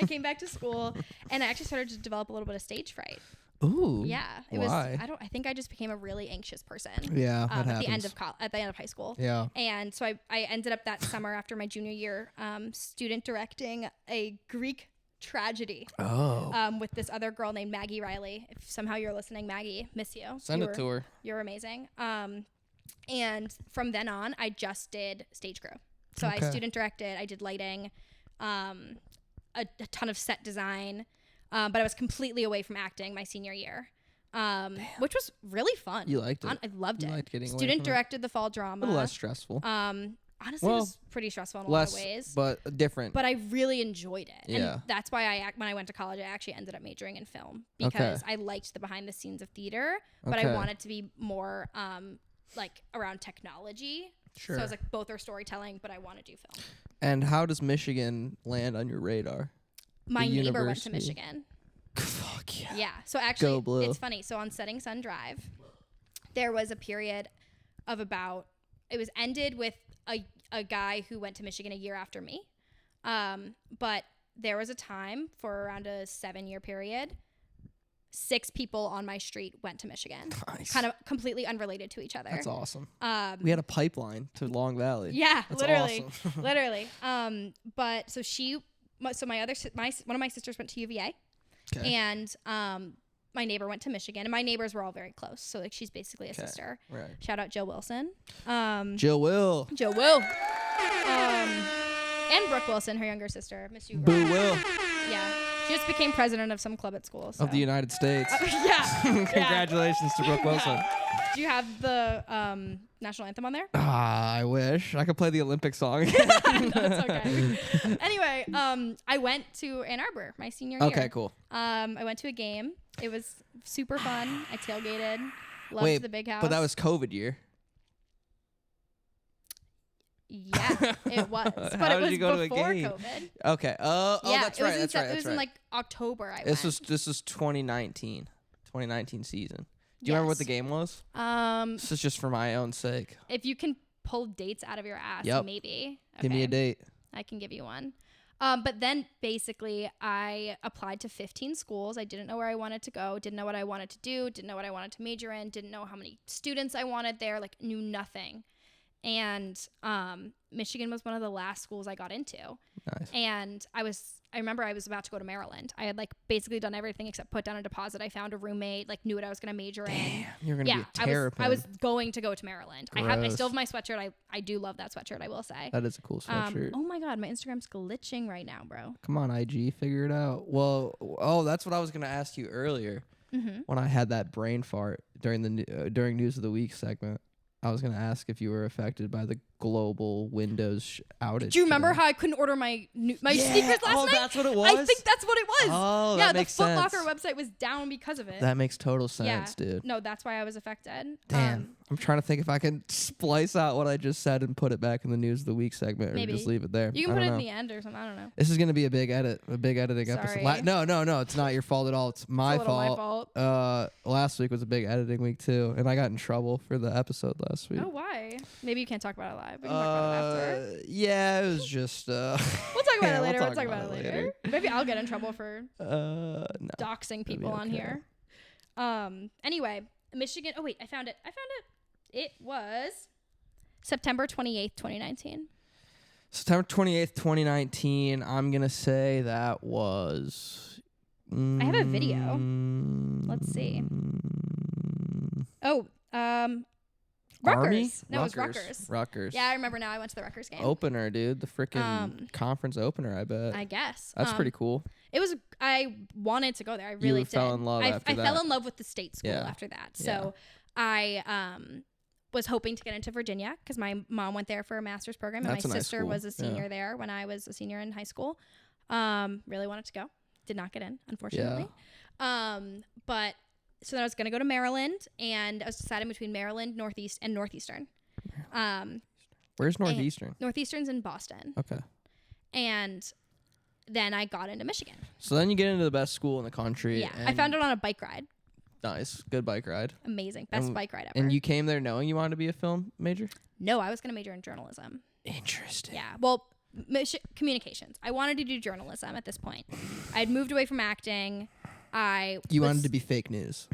I came back to school, and I actually started to develop a little bit of stage fright. Ooh. Yeah, it why? was. I think I just became a really anxious person. Yeah, that at the end happens. of at the end of high school. Yeah. And so I ended up that summer after my junior year, student directing a Greek tragedy. Oh. With this other girl named Maggie Riley. If somehow you're listening, Maggie, miss you. Send it to her. You're amazing. And from then on, I just did stage crew. So I Okay. student directed. I did lighting, a ton of set design. But I was completely away from acting my senior year, which was really fun. You liked it. I loved it. liked getting away Student from it. directed the fall drama. A little less stressful. Honestly, Well, it was pretty stressful in a lot of ways. but different. But I really enjoyed it. Yeah. And that's why when I went to college, I actually ended up majoring in film because I liked the behind the scenes of theater, but Okay. I wanted to be more like around technology. Sure. So I was like, both are storytelling, but I want to do film. And how does Michigan land on your radar? My neighbor went to university. Michigan. Fuck yeah. Yeah. So actually, Go Blue. it's funny. So on Setting Sun Drive, there was a period of it was ended with a guy who went to Michigan a year after me. But there was a time for around a 7-year period, 6 people on my street went to Michigan. Nice. Kind of completely unrelated to each other. That's awesome. We had a pipeline to Long Valley. Yeah, That's literally, awesome. literally. But so one of my sisters went to UVA. Okay. And my neighbor went to Michigan, and my neighbors were all very close. So like she's basically a sister. Right. Shout out Jill Wilson. Jill Will. Jill Will. And Brooke Wilson, her younger sister. Miss you, Boo Brooke. Will Yeah. She just became president of some club at school. So. of the United States. Yeah. Congratulations to Brooke Wilson. Do you have the national anthem on there? I wish I could play the Olympic song. That's okay. Anyway, I went to Ann Arbor my senior year. Okay, cool. I went to a game. It was super fun. I tailgated. Loved Wait, the big house. but that was COVID year. Yeah, it was. But How it did was you go to a before game? COVID. Okay. Oh, Yeah, that's it was right. in That's right. It was in like October. This was 2019 season. Do you remember what the game was? This is just for my own sake. If you can pull dates out of your ass, Yep. maybe. Okay. Give me a date. I can give you one. But then basically I applied to 15 schools. I didn't know where I wanted to go, didn't know what I wanted to do, didn't know what I wanted to major in, didn't know how many students I wanted there, like knew nothing. And Michigan was one of the last schools I got into. Nice. And I remember I was about to go to Maryland. I had like basically done everything except put down a deposit. I found a roommate, like knew what I was going to major in. You're going to be a terrapin. I was going to go to Maryland. I Gross. still have my sweatshirt. I do love that sweatshirt, I will say. That is a cool sweatshirt. Oh my God, my Instagram's glitching right now, bro. Come on, IG, figure it out. Well, that's what I was going to ask you earlier when I had that brain fart during the during News of the Week segment. I was going to ask if you were affected by the global Windows outage. Do you remember today. how I couldn't order my sneakers last night? That's what it was? I think that's what it was. Oh, yeah, that the makes Foot sense. Locker website was down because of it. That makes total sense, yeah. dude. No, that's why I was affected. Damn. I'm trying to think if I can splice out what I just said and put it back in the News of the Week segment or Maybe. just leave it there. You can I put don't it know. in the end or something. I don't know. This is going to be a big editing episode. Sorry. No, it's not your fault at all. It's my It's a little fault. my fault. Last week was a big editing week too, and I got in trouble for the episode last week. Oh, why? Maybe you can't talk about it live. We can talk about it after. Yeah, it was just. We'll talk about yeah, it later. we'll We'll talk about it later. Maybe I'll get in trouble for No. doxing people on okay. here. Anyway, Michigan. Oh wait, I found it. It was September 28th, 2019. September 28th, 2019. I'm gonna say that was. I have a video. Let's see. Oh, Rutgers. Army? No, it was Rutgers. Rutgers. Yeah, I remember now. I went to the Rutgers game. Opener, dude. The freaking conference opener, I bet. I guess. That's pretty cool. It was. I wanted to go there. I really did. fell in love after I that. fell in love with the state school Yeah. after that. So I was hoping to get into Virginia because my mom went there for a master's program, and That's a my nice sister school. was a senior Yeah. there when I was a senior in high school. Really wanted to go. Did not get in, unfortunately. But so then I was going to go to Maryland, and I was deciding between Maryland, Northeast, and Northeastern. Where's Northeastern? Northeastern's in Boston. Okay. And then I got into Michigan. So then you get into the best school in the country. Yeah. I and- found it on a bike ride. Nice. Good bike ride. Amazing. Best bike ride ever. And you came there knowing you wanted to be a film major? No, I was going to major in journalism. Interesting. Yeah. Well, communications. I wanted to do journalism at this point. I had moved away from acting. You wanted to be fake news.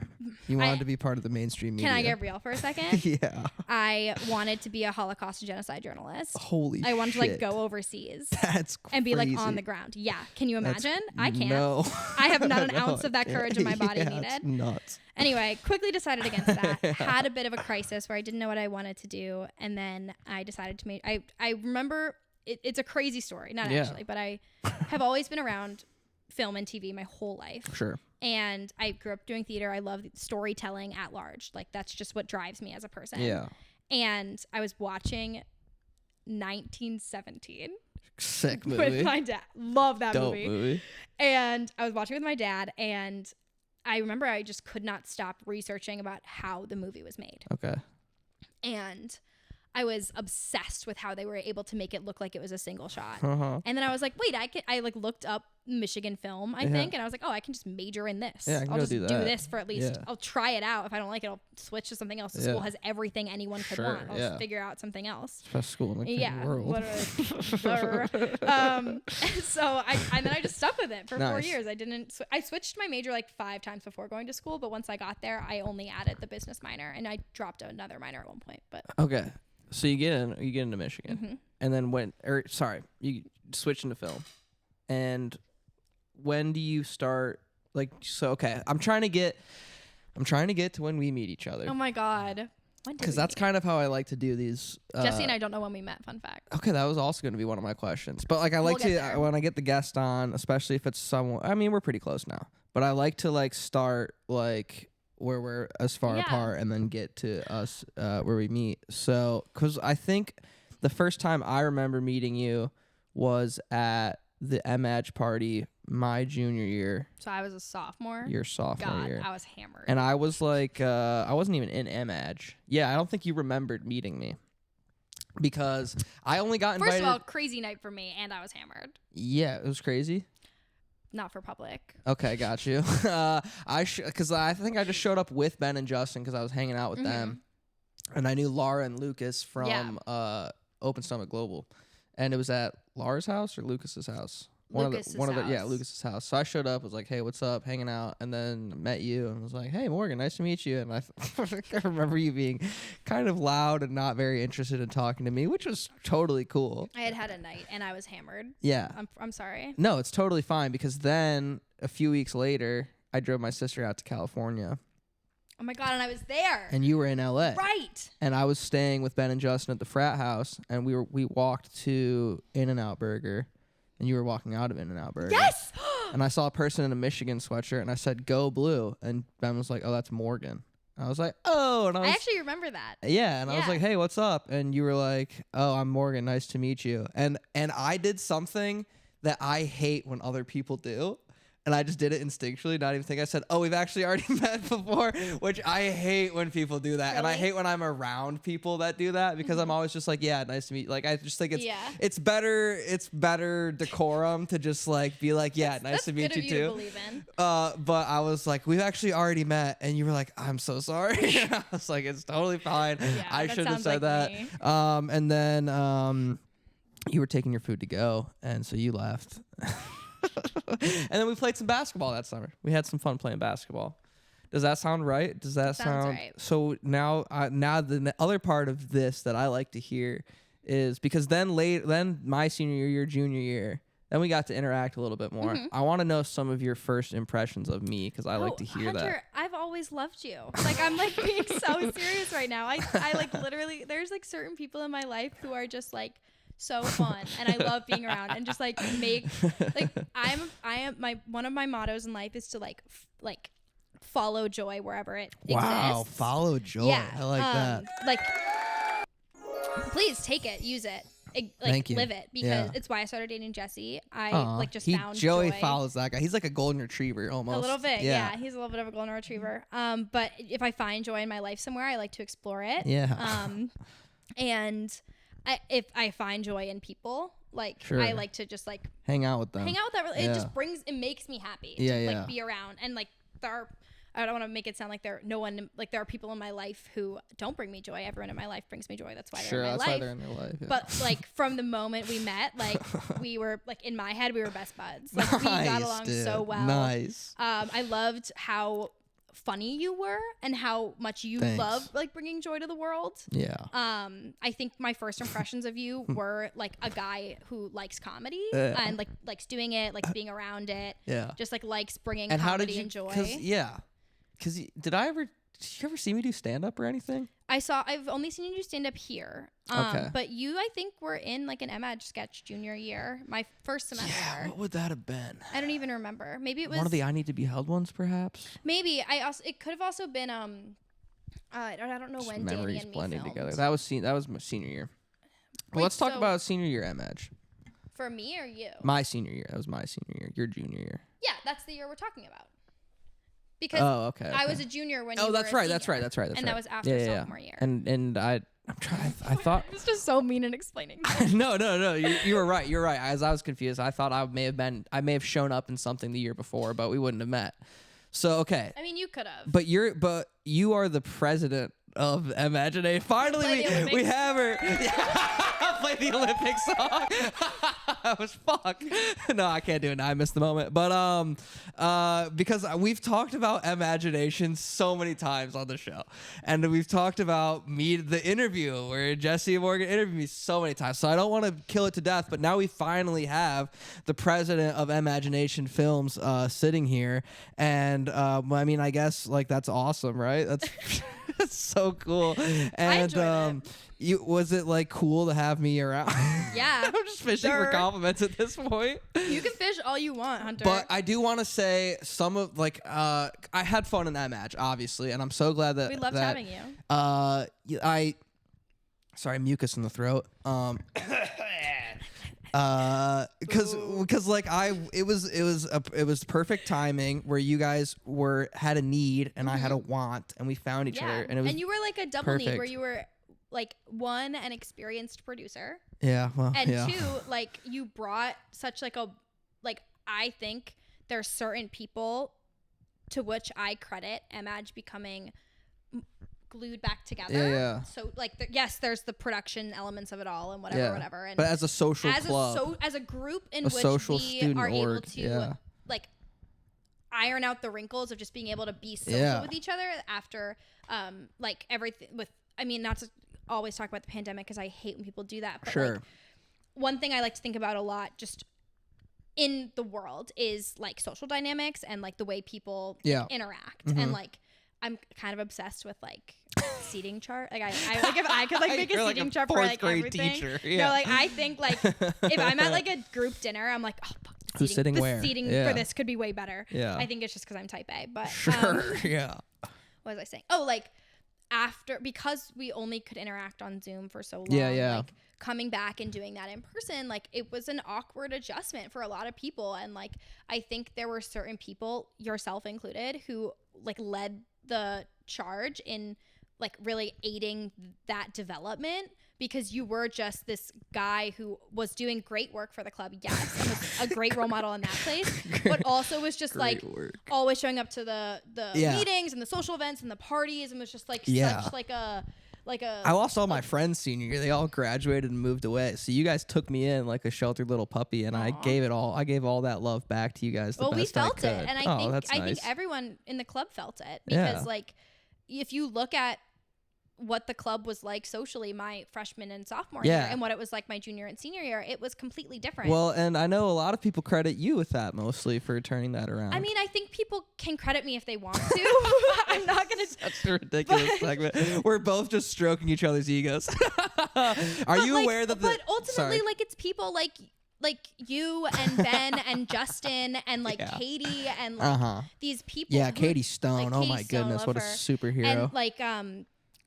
You wanted to be part of the mainstream media. Can I get real for a second? Yeah. I wanted to be a Holocaust and genocide journalist. Holy shit. I wanted to like go overseas That's crazy. and be like on the ground. Yeah. Can you imagine? I can't. No. I have not an No, ounce of that I courage in my can't. body Yeah, needed. it's nuts. Anyway, quickly decided against that. Had a bit of a crisis where I didn't know what I wanted to do, and then I decided to make. I remember it's a crazy story, not actually, but I have always been around film and TV my whole life. Sure. And I grew up doing theater. I love storytelling at large. Like that's just what drives me as a person. Yeah. And I was watching 1917 Sick movie. with my dad. Love that Dope movie. And I was watching with my dad, and I remember I just could not stop researching about how the movie was made. Okay. And I was obsessed with how they were able to make it look like it was a single shot. Uh-huh. And then I was like, wait, I like looked up Michigan film, I think, and I was like, oh, I can just major in this. Yeah, I can I'll go just do that. this for at least, Yeah. I'll try it out. If I don't like it, I'll switch to something else. The school has everything anyone could Sure, want. I'll yeah. just figure out something else. Best school in the Yeah, world. literally. So and then I just stuck with it for 4 Nice. years. I switched my major like 5 times before going to school, but once I got there, I only added the business minor, and I dropped another minor at one point. But Okay. So you get into Michigan, and then you switch into film, and when do you start? Like, so okay, I'm trying to get to when we meet each other, oh my god, because that's kind of how I like to do these. Jesse and I don't know when we met. Fun fact. Okay, that was also going to be one of my questions, but like I like We'll get to there. when I get the guest on, especially if it's someone. I mean, we're pretty close now, but I like to like start like where we're as far Yeah. apart and then get to us where we meet. So, because I think the first time I remember meeting you was at the MAG party my junior year, So I was a sophomore. your sophomore God, year. I was hammered. And I was like, I wasn't even in MAG. Yeah, I don't think you remembered meeting me because I only got invited. First of all, crazy night for me, and I was hammered. Yeah, it was crazy. not for public. Okay, got you. Because I think I just showed up with Ben and Justin because I was hanging out with them, and I knew Laura and Lucas from Open Stomach Global, and it was at Laura's house or Lucas's house. Lucas's house. Lucas's house. So I showed up, was like, hey, what's up, hanging out, and then met you and was like, hey, Morgan, nice to meet you. And I remember you being kind of loud and not very interested in talking to me, which was totally cool. I had a night and I was hammered. Yeah. I'm sorry. No, it's totally fine, because then a few weeks later, I drove my sister out to California. Oh my God, and I was there. And you were in LA. Right. And I was staying with Ben and Justin at the frat house, and we walked to In-N-Out Burger. And you were walking out of In-N-Out Burger. Yes! And I saw a person in a Michigan sweatshirt, and I said, "Go Blue." And Ben was like, "Oh, that's Morgan." And I was like, "Oh." And I actually remember that. Yeah, and I was like, "Hey, what's up?" And you were like, "Oh, I'm Morgan. Nice to meet you." And I did something that I hate when other people do. And I just did it instinctually, not even think. I said, "Oh, we've actually already met before," which I hate when people do that. Really? And I hate when I'm around people that do that, because I'm always just like, "Yeah, nice to meet you." Like, I just think it's better decorum to just like be like, "Yeah, nice to meet you too." To believe in. But I was like, "We've actually already met," and you were like, "I'm so sorry." I was like, "It's totally fine. I shouldn't have said that." Me. And then you were taking your food to go, and so you left. And then we played some basketball that summer. We had some fun playing basketball. Does that sound right? Does that sound right? So now the other part of this that I like to hear is, because then my senior year, your junior year, then we got to interact a little bit more. I want to know some of your first impressions of me, because I like to hear Hunter, that. I've always loved you. Like, I'm like being so serious right now. I like literally, there's like certain people in my life who are just like so fun, and I love being around and just like make like I am one of my mottos in life is to like follow joy wherever it Wow, exists. follow joy. Yeah, I like that. Like, please take it, use it, Thank you. live it, because Yeah. it's why I started dating Jesse. I found Joey joy. follows that guy. He's like a golden retriever almost. A little bit, yeah. He's a little bit of a golden retriever. But if I find joy in my life somewhere, I like to explore it. Yeah. And if I find joy in people, like Sure. I like to just like hang out with them. It just it makes me happy to like be around. And like I don't want to make it sound like there are people in my life who don't bring me joy. Everyone in my life brings me joy. That's why they're in my life. Why they're in your life. Yeah. But like from the moment we met, like we were like in my head we were best buds. Like we got along so well. Nice. I loved how funny you were and how much you love like bringing joy to the world. Yeah. I think my first impressions of you were like a guy who likes comedy and like likes doing it, likes being around it. Yeah. Just like likes bringing And comedy how did you? and joy. Because did you ever see me do stand up or anything? I've only seen you do stand up here. Okay. But you, I think, were in like an MAD sketch junior year, my first semester. Yeah. What would that have been? I don't even remember. Maybe it was one of the I Need to Be Held ones, perhaps. Maybe it could have also been I don't know when Danny memories and me blending filmed. together. That was my senior year. Well, Wait, let's talk so- about senior year MH. For me or you? My senior year. That was my senior year. Your junior year. Yeah, that's the year we're talking about. Because okay. I was a junior when you were that's a right. senior. That's right. That's right. And that was after sophomore year. And I'm trying. I thought. I was just so mean in explaining. No. You were right. You're right. As I was confused, I thought I may have shown up in something the year before, but we wouldn't have met. So okay. I mean, you could have. But you are the president of Imagination. Finally, we have her. Play the Olympic song. That was fuck. No, I can't do it now. I missed the moment. But because we've talked about Imagination so many times on the show, and we've talked about the interview where Jesse and Morgan interviewed me so many times. So I don't want to kill it to death. But now we finally have the president of Imagination Films sitting here, and I mean, I guess like that's awesome, right? That's that's so cool. And I enjoyed it. Was it like cool to have me around? Yeah. I'm just fishing for compliments at this point. You can fish all you want, Hunter. But I do want to say some of I had fun in that match, obviously, and I'm so glad that we loved having you. Sorry, mucus in the throat. Because like it was perfect timing where you guys had a need and I had a want and we found each other and it was you were like a double need perfect. where you were like one, an experienced producer, and two, like you brought such like I think there's certain people to which I credit Image becoming glued back together. Yeah. So like, yes, there's the production elements of it all and whatever. And but as a social club, as a group in a which social we student are able org, to like iron out the wrinkles of just being able to be social with each other after like everything with, I mean, not to always talk about the pandemic because I hate when people do that. But like, one thing I like to think about a lot just in the world is like social dynamics and like the way people interact. And like, I'm kind of obsessed with like seating chart. Like I like if I could like make a seating chart for like everything. Teacher. No, like I think like if I'm at like a group dinner, I'm like, oh fuck, who's sitting the where? seating for this could be way better. Yeah. I think it's just because I'm type A. But what was I saying? Oh, like because we only could interact on Zoom for so long. Like coming back and doing that in person, like it was an awkward adjustment for a lot of people. And like I think there were certain people, yourself included, who like led the charge in like really aiding that development, because you were just this guy who was doing great work for the club, yes, and was a great role model in that place, but also was just like always showing up to the meetings and the social events and the parties, and was just like such like a I lost all my friends senior year. They all graduated and moved away. So you guys took me in like a sheltered little puppy, and I gave all that love back to you guys. We felt it, and I think everyone in the club felt it, because like if you look at what the club was like socially my freshman and sophomore year and what it was like my junior and senior year, it was completely different. Well, and I know a lot of people credit you with that mostly for turning that around. I mean, I think people can credit me if they want to. I'm not going to. Such a ridiculous segment. We're both just stroking each other's egos. Are you aware that But ultimately, like, it's people like you and Ben and Justin and like Katie and like these people. Yeah, Katie Stone. Like, my goodness, what a superhero. And like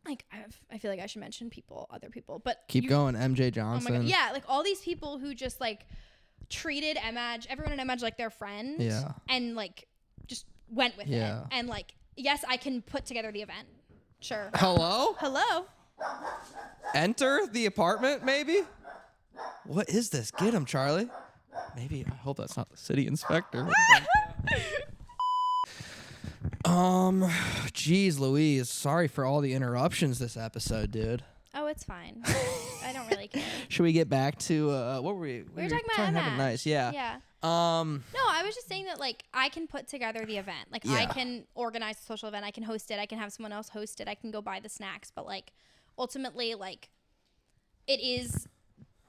I feel like I should mention other people, but keep going. MJ Johnson. Oh my God. Yeah, like all these people who just like treated everyone in Image like their friend. Yeah. And like just went with it. And like, yes, I can put together the event. Sure. Hello. Enter the apartment, maybe. What is this? Get him, Charlie. Maybe. I hope that's not the city inspector. Geez Louise, sorry for all the interruptions this episode, dude. Oh, it's fine. I don't really care. Should we get back to what were we? We were talking about have a nice, yeah. No, I was just saying that like I can put together the event. Like I can organize a social event. I can host it. I can have someone else host it. I can go buy the snacks. But like ultimately, like it is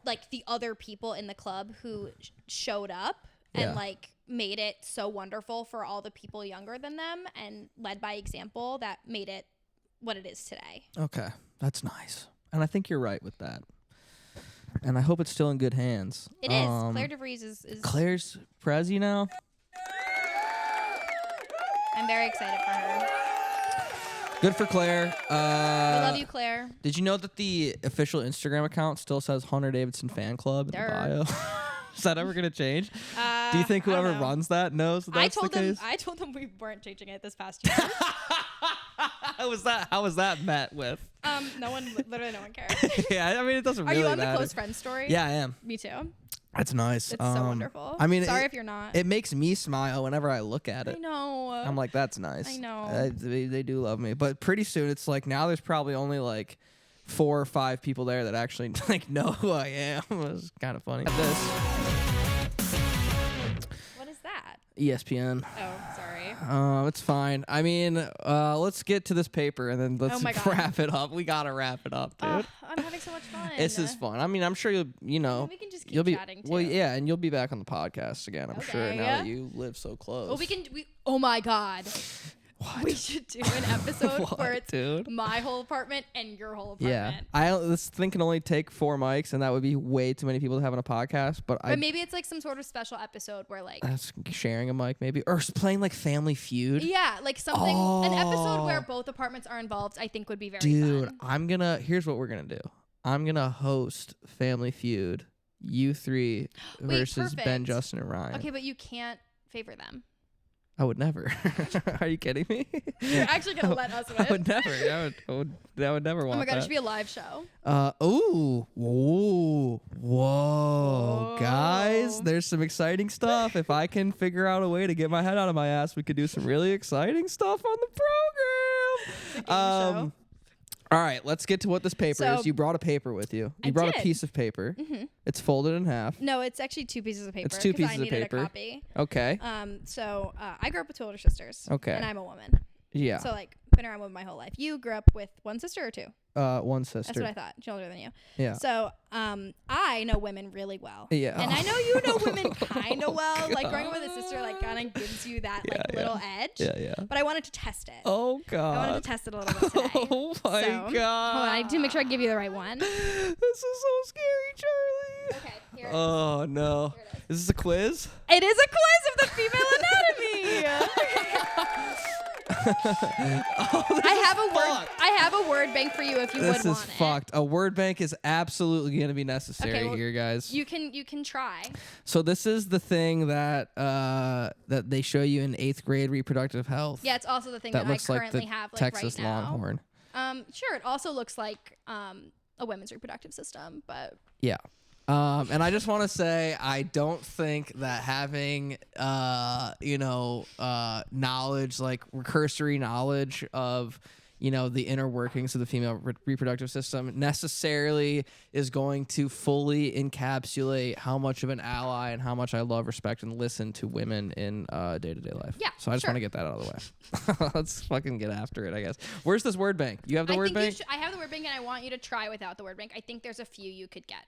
like the other people in the club who showed up and like made it so wonderful for all the people younger than them and led by example that made it what it is today. Okay, that's nice. And I think you're right with that. And I hope it's still in good hands. It is. Claire DeVries is... Claire's Prezi now? I'm very excited for her. Good for Claire. We love you, Claire. Did you know that the official Instagram account still says Hunter Davidson Fan Club in the bio? Is that ever going to change? Do you think whoever runs that knows that that's the case? I told them we weren't changing it this past year. How was that met with? No one cares. Yeah, I mean, it doesn't really matter. Are you on matter. the close friends story? Yeah, I am. Me too. That's nice. It's so wonderful. I mean, sorry if you're not. It makes me smile whenever I look at it. I know. I'm like, that's nice. I know. They do love me. But pretty soon, it's like now there's probably only like 4 or 5 people there that actually like know who I am. It's kind of funny. What is that? ESPN. Oh, sorry. It's fine. I mean, let's get to this paper and then let's wrap it up. We gotta wrap it up, dude. I'm having so much fun. This is fun. I mean, I'm sure you know. We can just keep chatting too. Well, yeah, and you'll be back on the podcast again. I'm sure now that you live so close. Well, oh my God. What? We should do an episode where it's my whole apartment and your whole apartment. Yeah, this thing can only take 4 mics, and that would be way too many people to have on a podcast. But maybe it's like some sort of special episode where like that's sharing a mic, maybe, or playing like Family Feud. Yeah, like something. An episode where both apartments are involved. I think would be very fun. Dude, here's what we're gonna do. I'm gonna host Family Feud. You 3 versus Ben, Justin, and Ryan. Okay, but you can't favor them. I would never. Are you kidding me? You're actually gonna let us win? I would never. I would never want Oh my god, that. it should be a live show. Whoa, guys, there's some exciting stuff. If I can figure out a way to get my head out of my ass, we could do some really exciting stuff on the program. Show. All right, let's get to what this paper So- is. You brought a paper with you. You I brought a did. piece of paper. It's folded in half. No, it's actually 2 pieces of paper. It's 2 'cause pieces I of needed paper. A copy. Okay. So I grew up with 2 older sisters. Okay. And I'm a woman. Yeah. So like been around women my whole life. You grew up with 1 sister or 2? One sister. That's what I thought. She's older than you. Yeah. So I know women really well. Yeah. And I know you know women kind of well. Like growing up with a sister like kind of gives you that like Yeah, little edge. Yeah. But I wanted to test it. Oh I God. wanted to test it a little bit today. Oh my So, God. Hold on, I need to make sure I give you the right one. This is so scary, Charlie. Okay, here it is. Oh no. Here it Is this a quiz? It is a quiz of the female anatomy. I have a word bank for you if you would This want is it. fucked. A word bank is absolutely going to be necessary Okay, well, here, guys. You can try. So this is the thing that that they show you in 8th grade reproductive health. Yeah, it's also the thing that that I looks like currently the have like Texas right now. Longhorn. Sure. It also looks like a women's reproductive system, but Yeah. And I just want to say, I don't think that having, knowledge, like cursory knowledge of, the inner workings of the female reproductive system necessarily is going to fully encapsulate how much of an ally and how much I love, respect, and listen to women in day-to-day life. Yeah, So I just sure. want to get that out of the way. Let's fucking get after it, I guess. Where's this word bank? You have the word bank? I have the word bank, and I want you to try without the word bank. I think there's a few you could get.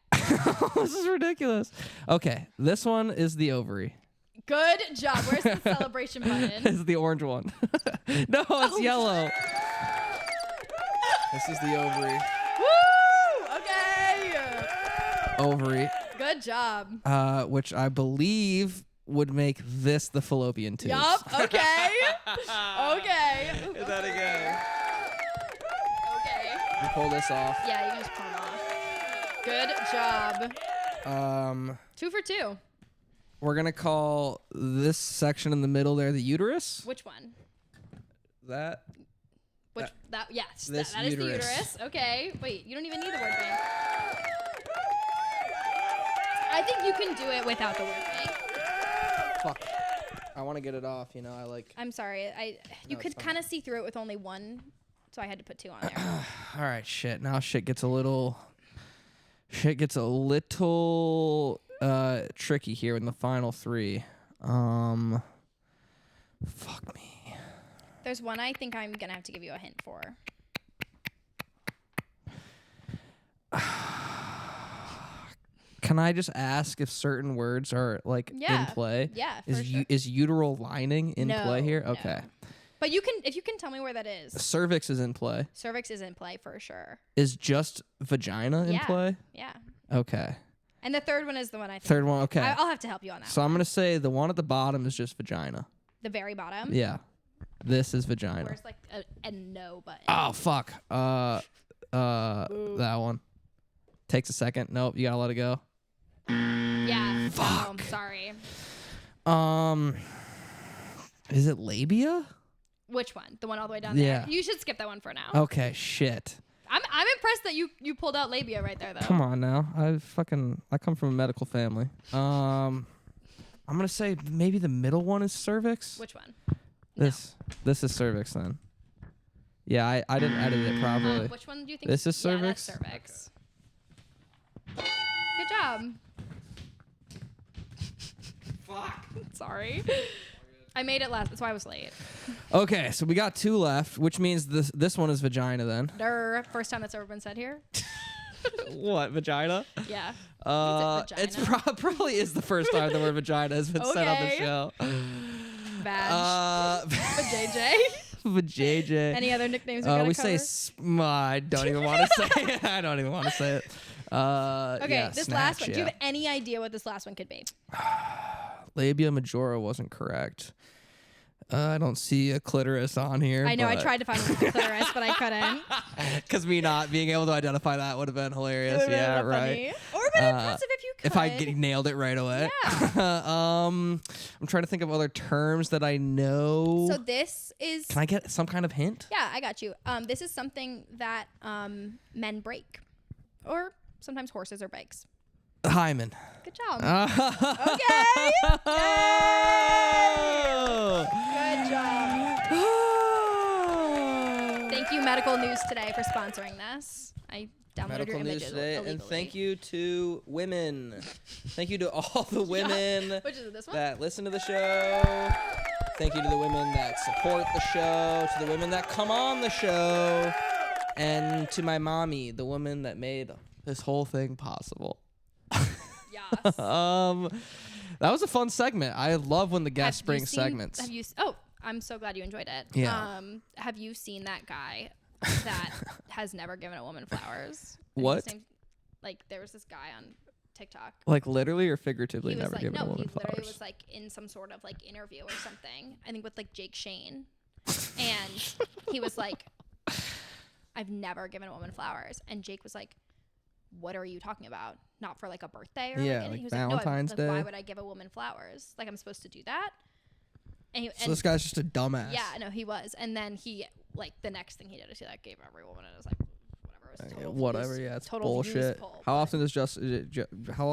This is ridiculous. Okay, this one is the ovary. Good job. Where's the celebration button? It's the orange one. No, it's yellow. This is the ovary. Woo! Okay. Ovary, Good job. which I believe would make this the fallopian tubes. Yup. Okay. Okay. Is that again? Okay. You pull this off. Yeah, you can just pull them off. Good job. 2 for 2. We're gonna call this section in the middle there the uterus. Which one? That. Which that yes, This that is the uterus. uterus. Okay. Wait, you don't even need the word bank. I think you can do it without the word bank. Fuck. I want to get it off. I like. I'm sorry. You No, could it's fine. kind of see through it with only one, so I had to put 2 on there. All right, shit. Now shit gets a little. Shit gets a little tricky here in the final 3. Fuck me. There's one I think I'm gonna have to give you a hint for. Can I just ask if certain words are like Yeah. in play? Yeah, for Is sure. is uteral lining in No, play here? no. Okay. But if you can tell me where that is. Cervix is in play. Cervix is in play for sure. Is just vagina in Yeah. play? Yeah. Okay. And the third one is the one I think. Third one. Okay. I'll have to help you on that So one. I'm gonna say the one at the bottom is just vagina. The very bottom. Yeah. This is vagina. Where's like a no button. Oh fuck. That one. Takes a second. Nope, you gotta let it go. Yeah. Fuck. No, sorry. Is it labia? Which one? The one all the way down Yeah. there. You should skip that one for now. Okay, shit. I'm impressed that you pulled out labia right there though. Come on now. I come from a medical family. I'm gonna say maybe the middle one is cervix. Which one? This is cervix then. Yeah, I didn't edit it properly. Which one do you think? This is Yeah, that's cervix? cervix. Good job. Fuck. Sorry. I made it last. That's why I was late. Okay, so we got 2 left, which means this one is vagina then. First time that's ever been said here. What, vagina? Yeah. It's vagina? probably is the first time the word vagina has been said on the Okay. show. Badge. But JJ. Vajayjay. Any other nicknames we gotta we cover? say I don't even want to say it. I don't even want to say it. Okay, yeah, this snatch, last one. Do you yeah. have any idea what this last one could be? Labia majora wasn't correct. I don't see a clitoris on here. I know. I tried to find one with the clitoris, but I couldn't. Because me not being able to identify that would have been hilarious. It would've been Yeah, real right. funny. Or pretty impressive if you could. If I nailed it right away. Yeah. I'm trying to think of other terms that I know. So this is. Can I get some kind of hint? Yeah, I got you. This is something that men break, or sometimes horses or bikes. Hymen. Good job. Okay. Good job. Thank you, Medical News Today, for sponsoring this. I downloaded Medical your News images Today, illegally. and thank you to women. Thank you to all the women Which is this one? that listen to the show. Thank you to the women that support the show, to the women that come on the show, and to my mommy, the woman that made this whole thing possible. Yes. That was a fun segment. I love when the guests bring segments. I'm so glad you enjoyed it. Yeah. Have you seen that guy that has never given a woman flowers? And What? his name, like, there was this guy on TikTok. Like literally or figuratively, He was never like, given a woman he literally flowers. was like in some sort of like interview or something. I think with like Jake Shane, and he was like, "I've never given a woman flowers," and Jake was like, "What are you talking about? Not for like a birthday or Yeah, like, like he was Valentine's like, no, Day? Why would I give a woman flowers? Like I'm supposed to do that?" And So this guy's just a dumbass. yeah, no, he was. And then he, like, the next thing he did is he, like, gave every woman, and it was like, whatever. It was total Whatever, views, yeah, it's total views bullshit. poll, How but-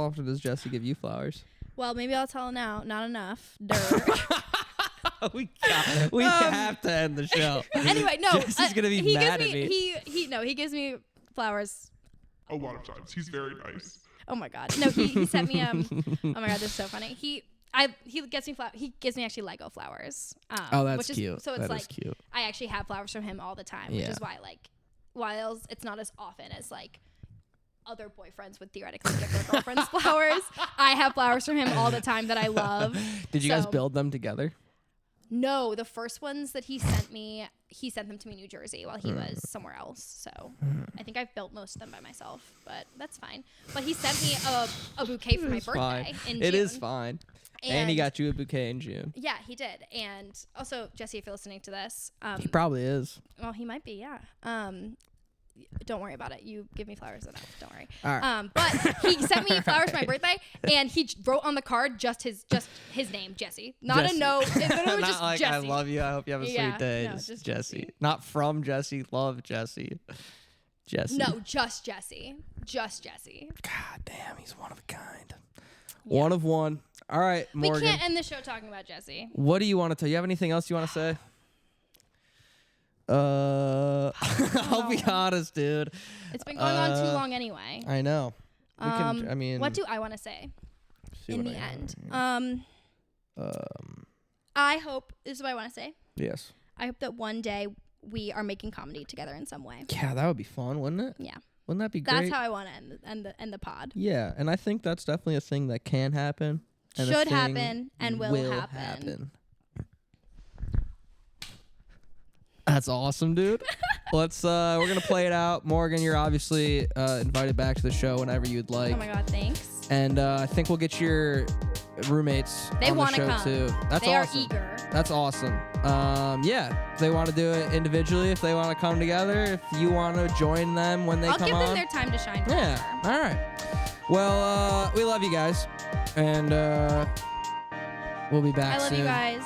often does Jesse give you flowers? Well, maybe I'll tell him now. Not enough. Dirt. we have to end the show. Anyway, no. Jesse's gonna be mad at me. He gives me flowers. A lot of times. He's very nice. Oh my god. No, he sent me oh my god, this is so funny. He gets me he gives me actually Lego flowers. Oh, that's which is, cute. So it's That like is cute. I actually have flowers from him all the time, which Yeah. is why like while it's not as often as like other boyfriends would theoretically give their girlfriends flowers, I have flowers from him all the time that I love. Did you guys So- build them together? No, the first ones that he sent them to me in New Jersey while he was somewhere else. So I think I've built most of them by myself, but that's fine. But he sent me a bouquet for my birthday in June. It is fine. And he got you a bouquet in June. Yeah, he did. And also, Jesse, if you're listening to this, He probably is. well, he might be, yeah. Don't worry about it. You give me flowers enough. Don't worry. All right. But he sent me flowers for my birthday, and he wrote on the card just his name, Jesse. Not Jesse. a note. It literally was Not just like Jesse. I love you. I hope you have a Yeah, sweet day. no, Just just Jesse. Jesse. Not from Jesse. Love Jesse. Jesse. No, just Jesse. Just Jesse. God damn, he's one of a kind. One of one. All right, Morgan. We can't end the show talking about Jesse. What do you want to tell? You have anything else you want to say? I'll be honest, dude. It's been going on too long anyway. I know. We can. I mean, What do I want to say see in what the I- end? I hope, this is what I want to say. Yes. I hope that one day we are making comedy together in some way. Yeah, that would be fun, wouldn't it? Yeah. Wouldn't that be great? That's how I want to end the pod. Yeah, and I think that's definitely a thing that can happen. And a Should thing happen and will happen. That's awesome, dude. We're gonna play it out. Morgan, you're obviously invited back to the show whenever you'd like. Oh my god, thanks. And I think we'll get your roommates They on the want to show come. too. That's they awesome. are eager. That's awesome. Yeah, if they want to do it individually, if they want to come together, if you want to join them when they I'll come give on. them their time to shine. for Yeah. sure. All right. Well, we love you guys, and we'll be back I love soon. you guys.